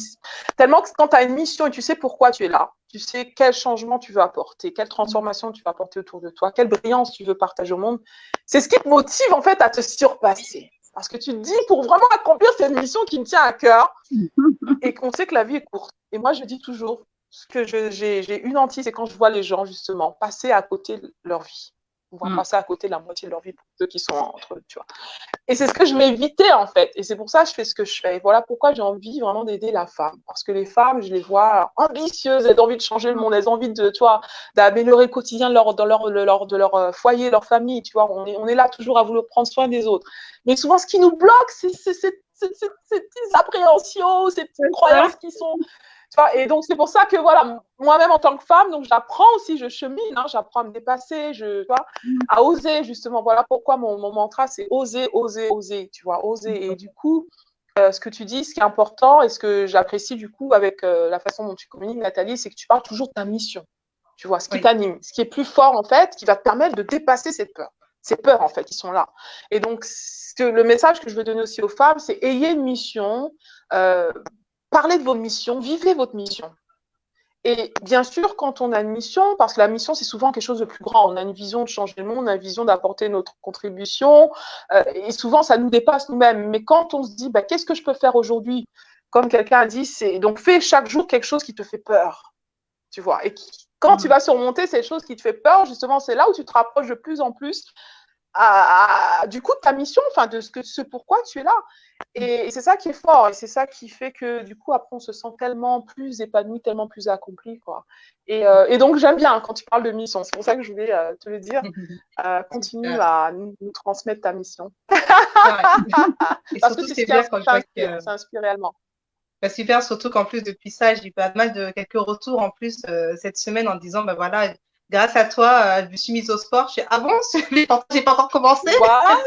tellement que quand tu as une mission et tu sais pourquoi tu es là, tu sais quel changement tu veux apporter, quelle transformation tu veux apporter autour de toi, quelle brillance tu veux partager au monde, c'est ce qui te motive en fait à te surpasser. Parce que tu te dis, pour vraiment accomplir cette mission qui me tient à cœur, et qu'on sait que la vie est courte. Et moi, je dis toujours, ce que j'ai une hantise, c'est quand je vois les gens, justement, passer à côté de leur vie. On va passer à côté de la moitié de leur vie pour ceux qui sont entre eux, tu vois. Et c'est ce que je veux éviter, en fait. Et c'est pour ça que je fais ce que je fais. Et voilà pourquoi j'ai envie vraiment d'aider la femme. Parce que les femmes, je les vois ambitieuses, elles ont envie de changer le monde, elles ont envie de, tu vois, d'améliorer le quotidien de leur foyer, leur famille, tu vois. On est là toujours à vouloir prendre soin des autres. Mais souvent, ce qui nous bloque, c'est ces petites appréhensions, ces petites croyances qui sont... Tu vois, et donc, c'est pour ça que, voilà, moi-même, en tant que femme, donc j'apprends aussi, je chemine, hein, j'apprends à me dépasser, tu vois, à oser, justement. Voilà pourquoi mon mantra, c'est oser, oser, oser, tu vois, oser. Et du coup, ce que tu dis, ce qui est important et ce que j'apprécie, du coup, avec la façon dont tu communiques, Nathalie, c'est que tu parles toujours de ta mission, tu vois, ce qui t'anime, ce qui est plus fort, en fait, qui va te permettre de dépasser cette peur. Ces peurs, en fait, qui sont là. Et donc, le message que je veux donner aussi aux femmes, c'est ayez une mission, parlez de vos missions, vivez votre mission. Et bien sûr, quand on a une mission, parce que la mission, c'est souvent quelque chose de plus grand, on a une vision de changer le monde, on a une vision d'apporter notre contribution, et souvent, ça nous dépasse nous-mêmes. Mais quand on se dit, bah, qu'est-ce que je peux faire aujourd'hui? Comme quelqu'un a dit, c'est donc fais chaque jour quelque chose qui te fait peur, tu vois. Et quand tu vas surmonter ces choses qui te fait peur, justement, c'est là où tu te rapproches de plus en plus du coup de ta mission, enfin de ce pourquoi tu es là. Et c'est ça qui est fort, et c'est ça qui fait que du coup après on se sent tellement plus épanoui, tellement plus accompli, quoi. Et donc j'aime bien quand tu parles de mission, c'est pour ça que je voulais te le dire. Continue à nous transmettre ta mission. Parce que c'est bien quand ça inspire réellement. Bah, super, surtout qu'en plus depuis ça, j'ai eu pas mal de quelques retours en plus cette semaine en disant, bah voilà, grâce à toi, je me suis mise au sport. Je suis avance, j'ai pas encore commencé. Voilà.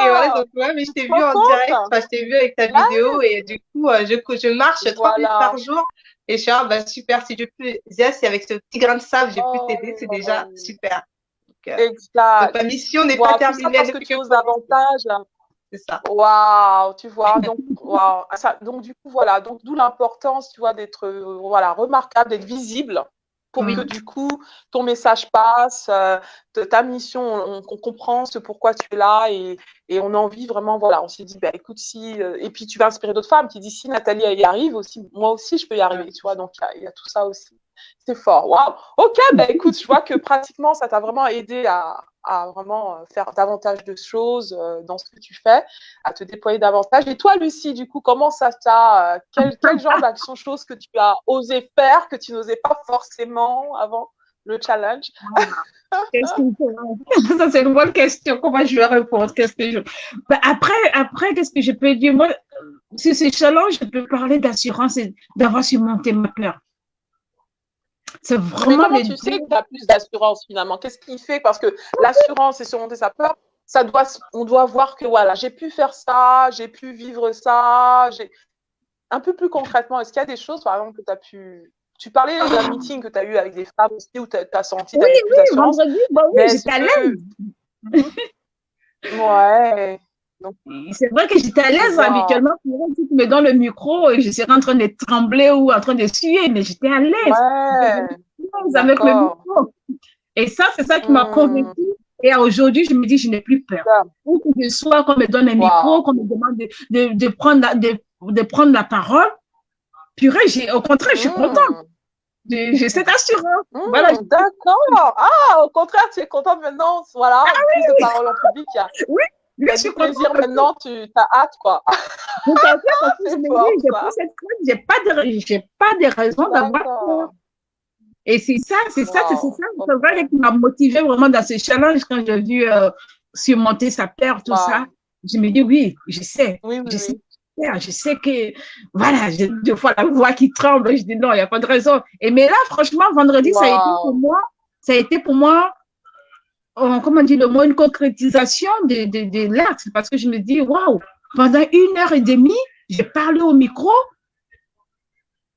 Et voilà, donc ouais, mais je t'ai vu en direct, enfin, je t'ai vu avec ta vidéo et du coup, je marche 30 minutes par jour. Et je suis bah super, si je peux, si avec ce petit grain de sable, j'ai pu t'aider, c'est déjà super. Exact. Donc ma mission n'est pas terminée. Parce que tu as davantage. C'est ça. Waouh, tu vois, donc, donc du coup, voilà, donc d'où l'importance, tu vois, d'être remarquable, d'être visible pour que du coup, ton message passe, ta mission, on comprend ce pourquoi tu es là et on a envie vraiment, voilà, on s'est dit, bah, écoute, et puis tu vas inspirer d'autres femmes qui disent, si Nathalie y arrive aussi, moi aussi, je peux y arriver, tu vois, donc il y a tout ça aussi. C'est fort, waouh. Ok, bah écoute, je vois que pratiquement, ça t'a vraiment aidé à vraiment faire davantage de choses dans ce que tu fais, à te déployer davantage. Et toi, Lucie, du coup, comment ça t'a, quel genre d'action, choses que tu as osé faire, que tu n'osais pas forcément avant le challenge? Ça, c'est une bonne question. Comment je vais répondre? Après, qu'est-ce que je peux dire? Moi, sur ces challenges, je peux parler d'assurance et d'avoir surmonté ma peur. C'est vraiment. Mais comment tu sais que tu as plus d'assurance finalement? Qu'est-ce qui fait? Parce que l'assurance et surmonter sa peur, on doit voir que voilà, j'ai pu faire ça, j'ai pu vivre ça. Un peu plus concrètement, est-ce qu'il y a des choses, par exemple, que tu as pu. Tu parlais d'un meeting que tu as eu avec des femmes aussi où tu as senti plus d'assurance. Vendredi, oui, j'étais à l'aise. Ouais. Donc, c'est vrai que j'étais à l'aise habituellement. Tu me donnes le micro et je serais en train de trembler ou en train de suer, mais j'étais à l'aise. Ouais, avec le micro. Et ça, c'est ça qui m'a convaincue. Et aujourd'hui, je me dis, je n'ai plus peur. Où que je sois, qu'on me donne un micro, qu'on me demande de prendre la parole. Purée, au contraire, je suis contente. J'ai cette assurance. Voilà. D'accord. Ah, au contraire, tu es contente maintenant. Voilà, plus de parole en public. Oui. Je suis plaisir maintenant, tu as hâte, quoi. Tout à fait, parce que je me dis, j'ai pas cette crainte, j'ai pas de raison d'avoir peur. Et c'est ça. C'est vrai qui m'a motivée vraiment dans ce challenge quand j'ai vu surmonter sa peur, tout ça. Je me dis, oui, je sais. Je sais que, voilà, j'ai deux fois la voix qui tremble. Je dis, non, il n'y a pas de raison. Mais là, franchement, vendredi, ça a été pour moi, comment dire le mot, une concrétisation de l'acte. Parce que je me dis, waouh, pendant 1h30, j'ai parlé au micro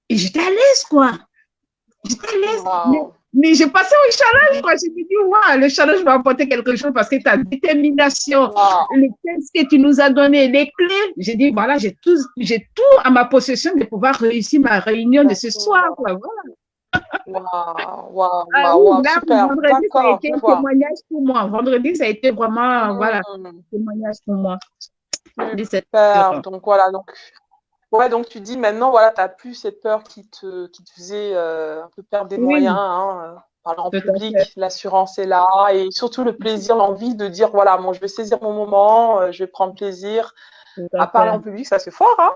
et j'étais à l'aise, quoi. J'étais à l'aise. Mais j'ai passé au challenge, quoi. Je me dis, waouh, le challenge va apporter quelque chose parce que ta détermination, les textes que tu nous as donné, les clés, j'ai dit, voilà, j'ai tout à ma possession de pouvoir réussir ma réunion de ce soir, quoi. Voilà. Waouh, super. Vendredi, ça a été un témoignage pour moi. Vendredi, ça a été vraiment, voilà, un témoignage pour moi. Super. Donc, voilà, donc tu dis maintenant, voilà, tu n'as plus cette peur qui te faisait un peu perdre des moyens, parler en public, l'assurance est là, et surtout le plaisir, l'envie de dire, voilà, moi je vais saisir mon moment, je vais prendre plaisir à parler en public, ça c'est fort, hein.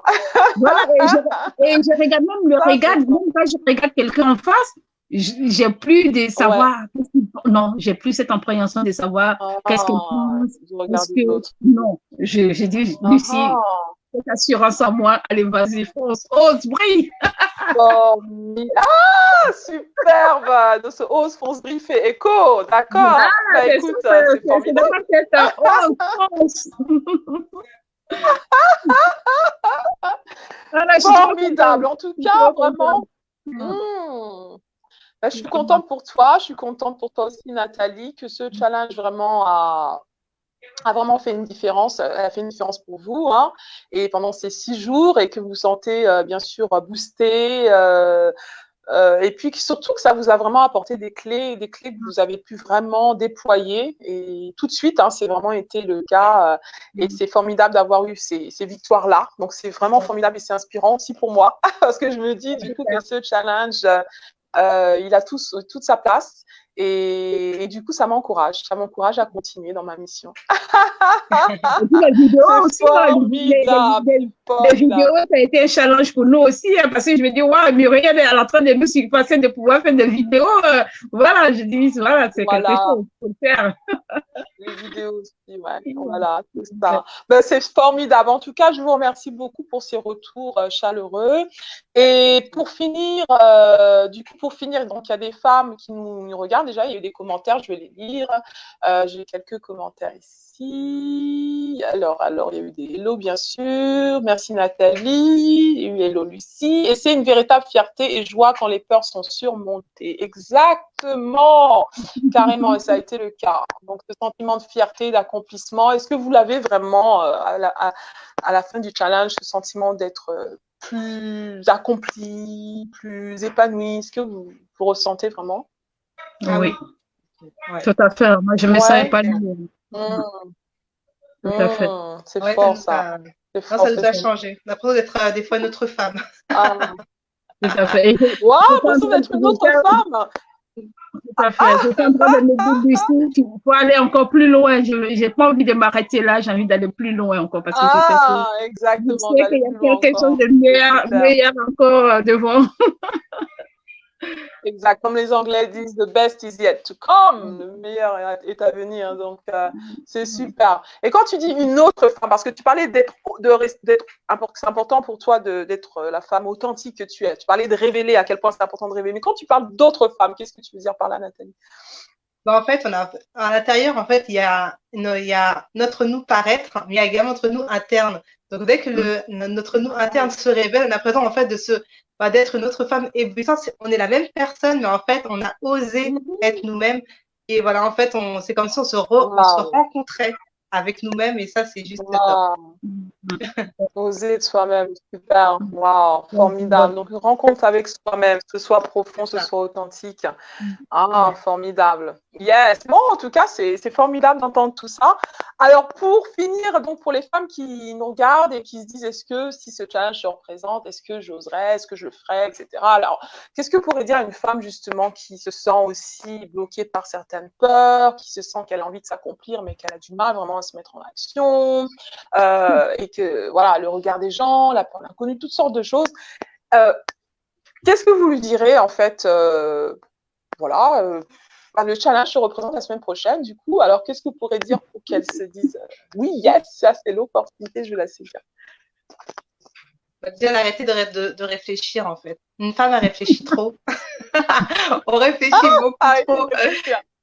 Voilà, et je regarde même même quand je regarde quelqu'un en face, j'ai plus de savoir, non, j'ai plus cette appréhension de savoir qu'est-ce qu'il pense. Non, j'ai dit, Lucie, cette assurance en moi, allez, vas-y, fonce, ose, brille. Superbe. De ce ose, fonce, brille, fait écho, d'accord. Écoute, c'est formidable. Formidable. En tout cas, vraiment. Je suis contente pour toi. Je suis contente pour toi aussi, Nathalie, que ce challenge vraiment a vraiment fait une différence. Elle a fait une différence pour vous, hein, et pendant ces 6 jours, et que vous sentez bien sûr boosté, Et puis surtout que ça vous a vraiment apporté des clés que vous avez pu vraiment déployer et tout de suite, hein, c'est vraiment été le cas. Et c'est formidable d'avoir eu ces victoires-là. Donc c'est vraiment formidable et c'est inspirant aussi pour moi parce que je me dis du coup que ce challenge, il a toute sa place. Et du coup, ça m'encourage à continuer dans ma mission. Et puis les vidéos aussi, les vidéos, ça a été un challenge pour nous aussi, hein, parce que je me dis, waouh, Muriel est en train de nous surpasser de pouvoir faire des vidéos. Voilà, je dis, voilà, c'est quelque chose qu'il faut faire. Les vidéos aussi, ouais, voilà, c'est ça. Ben, c'est formidable. En tout cas, je vous remercie beaucoup pour ces retours chaleureux. Et pour finir, donc il y a des femmes qui nous regardent déjà. Il y a eu des commentaires, je vais les lire. J'ai quelques commentaires ici. Alors, il y a eu des hello, bien sûr. Merci Nathalie. Il y a eu hello Lucie. Et c'est une véritable fierté et joie quand les peurs sont surmontées. Exactement, carrément, et ça a été le cas. Donc, ce sentiment de fierté, d'accomplissement, est-ce que vous l'avez vraiment à la fin du challenge, ce sentiment d'être plus accompli, plus épanoui? Est-ce que vous ressentez vraiment? Oui, tout à fait. Moi, je me sens épanouie. Tout à fait. C'est fort, ça. Ça nous a changé. On a l'impression d'être des fois notre femme. Tout à fait. Waouh, l'impression d'être une autre femme. Tout à fait. Je suis en train de me dire ici qu'il faut aller encore plus loin. Je n'ai pas envie de m'arrêter là. J'ai envie d'aller plus loin encore parce que exactement, je sais qu'il y a quelque chose de meilleur encore devant. Exact, comme les Anglais disent, the best is yet to come, le meilleur est à venir, donc c'est super. Et quand tu dis une autre femme, parce que tu parlais c'est important pour toi d'être la femme authentique que tu es, tu parlais de révéler, à quel point c'est important de révéler, mais quand tu parles d'autres femmes, qu'est-ce que tu veux dire par là, Nathalie? En fait, à l'intérieur, en fait, il y a notre nous paraître, mais il y a également notre nous interne. Donc, dès que notre nous interne se révèle, on a l'impression, en fait, d'être une autre femme éblouissante. On est la même personne, mais en fait, on a osé être nous-mêmes. Et voilà, en fait, c'est comme si on se rencontrait avec nous-mêmes. Et ça, c'est juste top. Oser de soi-même, super. Waouh, formidable. Donc, une rencontre avec soi-même, que ce soit profond, que ce soit authentique. Formidable. Yes. Bon, en tout cas, c'est formidable d'entendre tout ça. Alors, pour finir, donc pour les femmes qui nous regardent et qui se disent, est-ce que si ce challenge se représente, est-ce que j'oserais, est-ce que je le ferais, etc. Alors, qu'est-ce que pourrait dire une femme justement qui se sent aussi bloquée par certaines peurs, qui se sent qu'elle a envie de s'accomplir, mais qu'elle a du mal vraiment à se mettre en action, et que voilà, le regard des gens, la peur de l'inconnu, toutes sortes de choses. Qu'est-ce que vous lui direz en fait? Le challenge se représente la semaine prochaine, du coup. Alors, qu'est-ce que vous pourrez dire pour qu'elle se dise oui, yes, ça c'est l'opportunité, je vais la saisir? Déjà, arrêter de réfléchir, en fait. Une femme, elle réfléchit trop. On réfléchit beaucoup trop.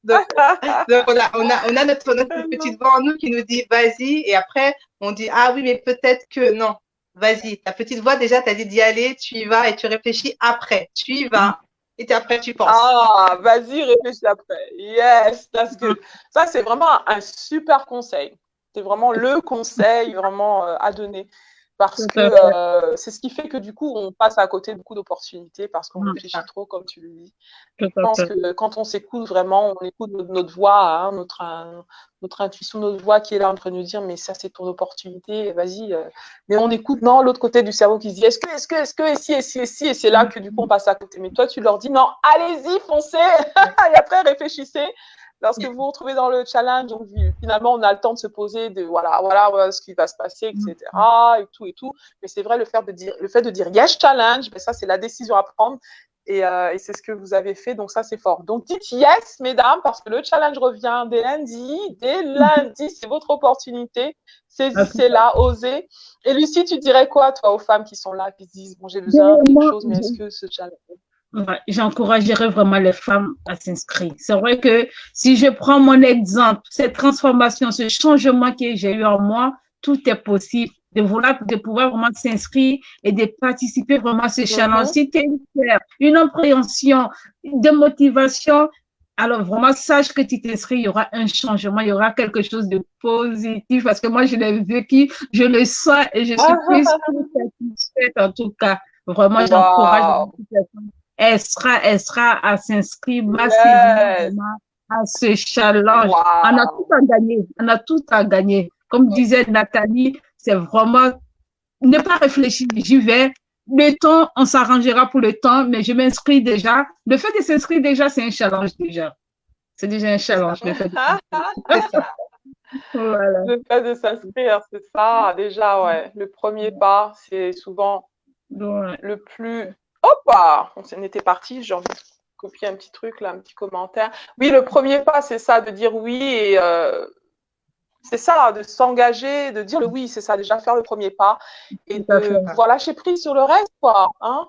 Donc on a notre petite voix en nous qui nous dit vas-y, et après on dit ah oui, mais peut-être que non, vas-y. Ta petite voix déjà t'a dit d'y aller, tu y vas et tu réfléchis après. Tu y vas et après tu penses. Vas-y, réfléchis après. Yes, parce que ça c'est vraiment un super conseil. C'est vraiment le conseil vraiment à donner. Parce que c'est ce qui fait que du coup, on passe à côté de beaucoup d'opportunités parce qu'on réfléchit trop, comme tu le dis. Je pense que quand on s'écoute vraiment, on écoute notre voix, hein, notre intuition, notre voix qui est là en train de nous dire mais ça c'est ton opportunité, vas-y. Mais on écoute l'autre côté du cerveau qui se dit est-ce que, et si, et c'est là que du coup on passe à côté. Mais toi tu leur dis non, allez-y, foncez, et après réfléchissez. Lorsque vous vous retrouvez dans le challenge, donc finalement, on a le temps de se poser de voilà ce qui va se passer, etc. et tout. Mais c'est vrai, le fait de dire yes challenge, mais ça, c'est la décision à prendre. Et c'est ce que vous avez fait, donc ça, c'est fort. Donc, dites yes, mesdames, parce que le challenge revient dès lundi. Dès lundi, c'est votre opportunité. Saisissez-la, osez. Et Lucie, tu dirais quoi, toi, aux femmes qui sont là, qui se disent, bon, j'ai besoin de quelque chose, mais est-ce que ce challenge... Ouais, j'encouragerais vraiment les femmes à s'inscrire. C'est vrai que si je prends mon exemple, cette transformation, ce changement que j'ai eu en moi, tout est possible. De pouvoir vraiment s'inscrire et de participer vraiment à ce challenge. Si tu as une appréhension, de motivation, alors vraiment sache que tu t'inscris, il y aura un changement, il y aura quelque chose de positif parce que moi je l'ai vécu, je le sens et je suis plus satisfaite en tout cas. Vraiment, j'encourage toutes les femmes elle sera à s'inscrire massivement vraiment à ce challenge. Wow. On a tout à gagner. On a tout à gagner. Comme disait Nathalie, c'est vraiment ne pas réfléchir, j'y vais. Le temps, on s'arrangera pour le temps, mais je m'inscris déjà. Le fait de s'inscrire déjà, c'est un challenge déjà. C'est déjà un challenge, le fait de s'inscrire. Voilà. Le fait de s'inscrire, c'est ça. Déjà, ouais. Le premier pas, c'est souvent Ouais. le plus. Hop! On s'en était parti. J'ai envie de copier un petit truc, là, un petit commentaire. Oui, le premier pas, c'est ça, de dire oui et c'est ça, de s'engager, de dire le oui, c'est ça, déjà faire le premier pas et de pouvoir lâcher prise sur le reste, quoi. Hein?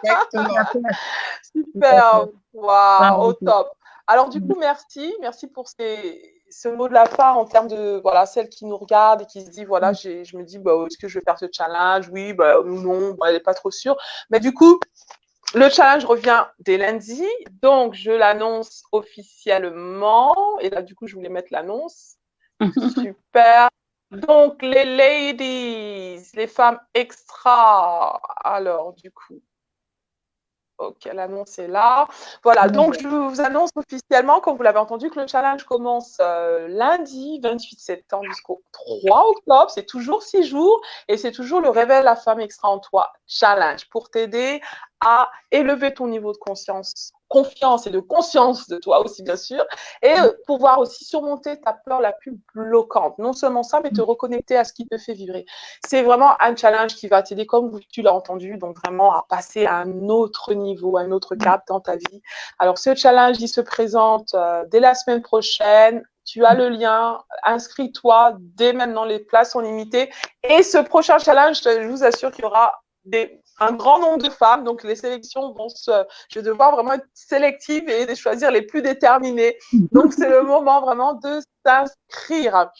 Exactement. Super, waouh, au top. Alors du coup, merci pour ce mot de la fin en termes de, voilà, celle qui nous regarde et qui se dit, voilà, je me dis, bah, est-ce que je vais faire ce challenge? Oui, bah, ou non, bah, elle n'est pas trop sûre. Mais du coup, le challenge revient dès lundi, donc je l'annonce officiellement. Et là, du coup, je voulais mettre l'annonce. Super. Donc, les ladies, les femmes extra. Alors, du coup, ok, l'annonce est là. Voilà, donc je vous annonce officiellement, comme vous l'avez entendu, que le challenge commence lundi 28 septembre jusqu'au 3 octobre. C'est toujours 6 jours et c'est toujours le Réveil la femme extra en toi challenge pour t'aider à élever ton niveau de confiance et de conscience de toi aussi, bien sûr, et pouvoir aussi surmonter ta peur la plus bloquante. Non seulement ça, mais te reconnecter à ce qui te fait vibrer. C'est vraiment un challenge qui va t'aider, comme tu l'as entendu, donc vraiment à passer à un autre niveau, un autre cap dans ta vie. Alors, ce challenge, il se présente dès la semaine prochaine. Tu as le lien, inscris-toi dès maintenant, les places sont limitées. Et ce prochain challenge, je vous assure qu'il y aura un grand nombre de femmes, donc les sélections je vais devoir vraiment être sélective et de choisir les plus déterminées. Donc c'est le moment vraiment de s'inscrire.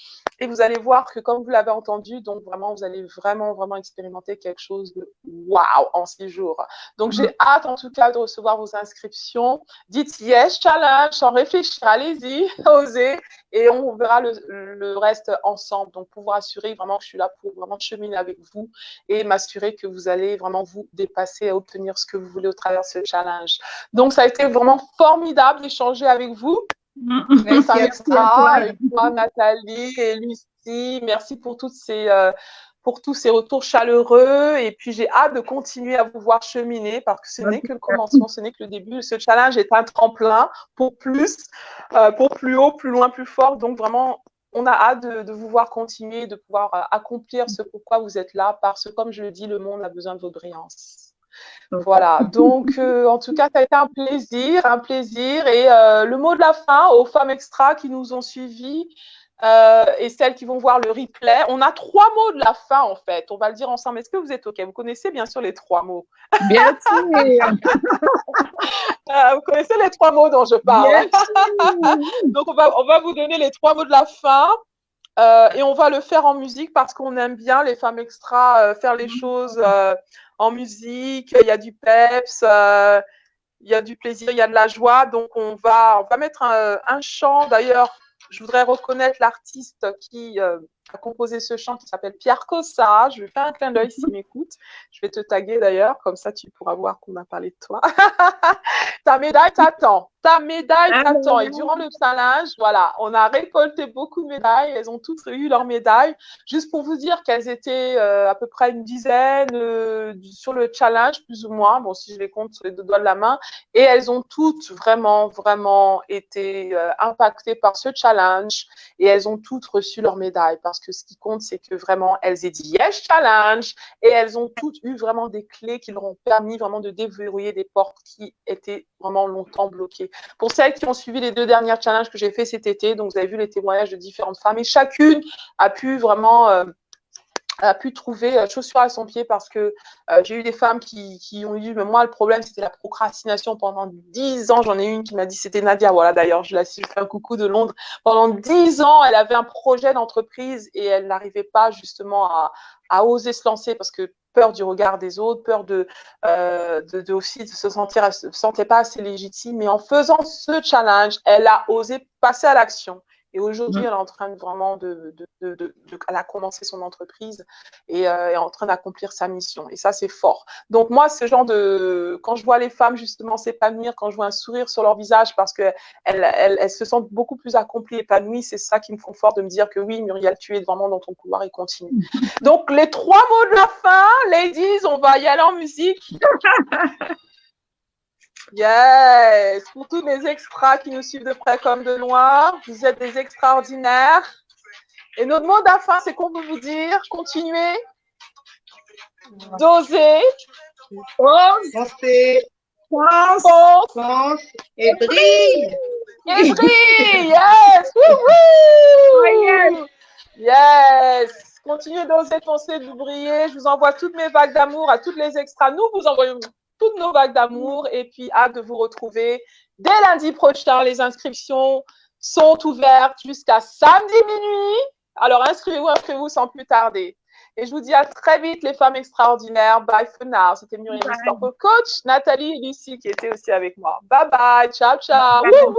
Et vous allez voir que comme vous l'avez entendu, donc vraiment, vous allez vraiment expérimenter quelque chose de waouh en 6 jours. Donc j'ai hâte en tout cas de recevoir vos inscriptions. Dites yes, challenge, sans réfléchir, allez-y, osez. Et on verra le reste ensemble. Donc, pour vous rassurer vraiment que je suis là pour vraiment cheminer avec vous et m'assurer que vous allez vraiment vous dépasser et obtenir ce que vous voulez au travers de ce challenge. Donc, ça a été vraiment formidable d'échanger avec vous. Les femmes extra, avec toi, Nathalie et Lucie. Merci pour tous ces retours chaleureux. Et puis, j'ai hâte de continuer à vous voir cheminer parce que ce n'est que le commencement, ce n'est que le début. Ce challenge est un tremplin pour plus haut, plus loin, plus fort. Donc, vraiment, on a hâte de vous voir continuer, de pouvoir accomplir ce pourquoi vous êtes là parce que, comme je le dis, le monde a besoin de votre brillance. Voilà, donc en tout cas, ça a été un plaisir. Et le mot de la fin aux femmes extra qui nous ont suivis et celles qui vont voir le replay. On a 3 mots de la fin en fait. On va le dire ensemble. Est-ce que vous êtes OK? Vous connaissez bien sûr les 3 mots. Bien sûr. Vous connaissez les 3 mots dont je parle. Donc on va vous donner les 3 mots de la fin. Et on va le faire en musique parce qu'on aime bien les femmes extra faire les choses en musique. Il y a du peps, il y a du plaisir, il y a de la joie. Donc on va mettre un chant. D'ailleurs, je voudrais reconnaître l'artiste qui a composé ce chant qui s'appelle Pierre Cossa. Je vais faire un clin d'œil s'il m'écoute. Je vais te taguer d'ailleurs, comme ça tu pourras voir qu'on a parlé de toi. Ta médaille t'attend. Ta médaille t'attend. Et durant le challenge, voilà, on a récolté beaucoup de médailles. Elles ont toutes eu leurs médailles. Juste pour vous dire qu'elles étaient à peu près une dizaine sur le challenge, plus ou moins. Bon, si je les compte sur les 2 doigts de la main. Et elles ont toutes vraiment été impactées par ce challenge. Et elles ont toutes reçu leurs médailles. Parce que ce qui compte, c'est que vraiment, elles aient dit yes challenge. Et elles ont toutes eu vraiment des clés qui leur ont permis vraiment de déverrouiller des portes qui étaient vraiment longtemps bloquées. Pour celles qui ont suivi les 2 dernières challenges que j'ai fait cet été, donc vous avez vu les témoignages de différentes femmes et chacune a pu vraiment trouver chaussure à son pied parce que j'ai eu des femmes qui ont eu, mais moi le problème c'était la procrastination pendant 10 ans. J'en ai une qui m'a dit, c'était Nadia, voilà d'ailleurs, je fais un coucou de Londres. Pendant 10 ans, elle avait un projet d'entreprise et elle n'arrivait pas justement à oser se lancer parce que peur du regard des autres, peur aussi de se sentait pas assez légitime. Mais en faisant ce challenge, elle a osé passer à l'action. Et aujourd'hui, elle est en train vraiment elle a commencé son entreprise et est en train d'accomplir sa mission. Et ça, c'est fort. Donc, moi, ce genre quand je vois les femmes justement s'épanouir, quand je vois un sourire sur leur visage parce qu'elles se sentent beaucoup plus accomplies, épanouies, c'est ça qui me conforte de me dire que oui, Muriel, tu es vraiment dans ton couloir et continue. Donc, les 3 mots de la fin, ladies, on va y aller en musique. Yes! Pour tous les extras qui nous suivent de près comme de loin, vous êtes des extraordinaires. Et notre mot de la fin, c'est qu'on veut vous dire, continuez, d'oser, pense et brille. Et brille! Yes! Wouhou! Yes! Continuez d'oser, penser, de briller. Je vous envoie toutes mes vagues d'amour à toutes les extras. Nous vous envoyons toutes nos vagues d'amour et puis hâte de vous retrouver dès lundi prochain. Les inscriptions sont ouvertes jusqu'à samedi minuit. Alors inscrivez-vous sans plus tarder. Et je vous dis à très vite les femmes extraordinaires. Bye for now. C'était Muriel Mister Coach, Nathalie et Lucie qui étaient aussi avec moi. Bye bye. Ciao, ciao. Wouhou!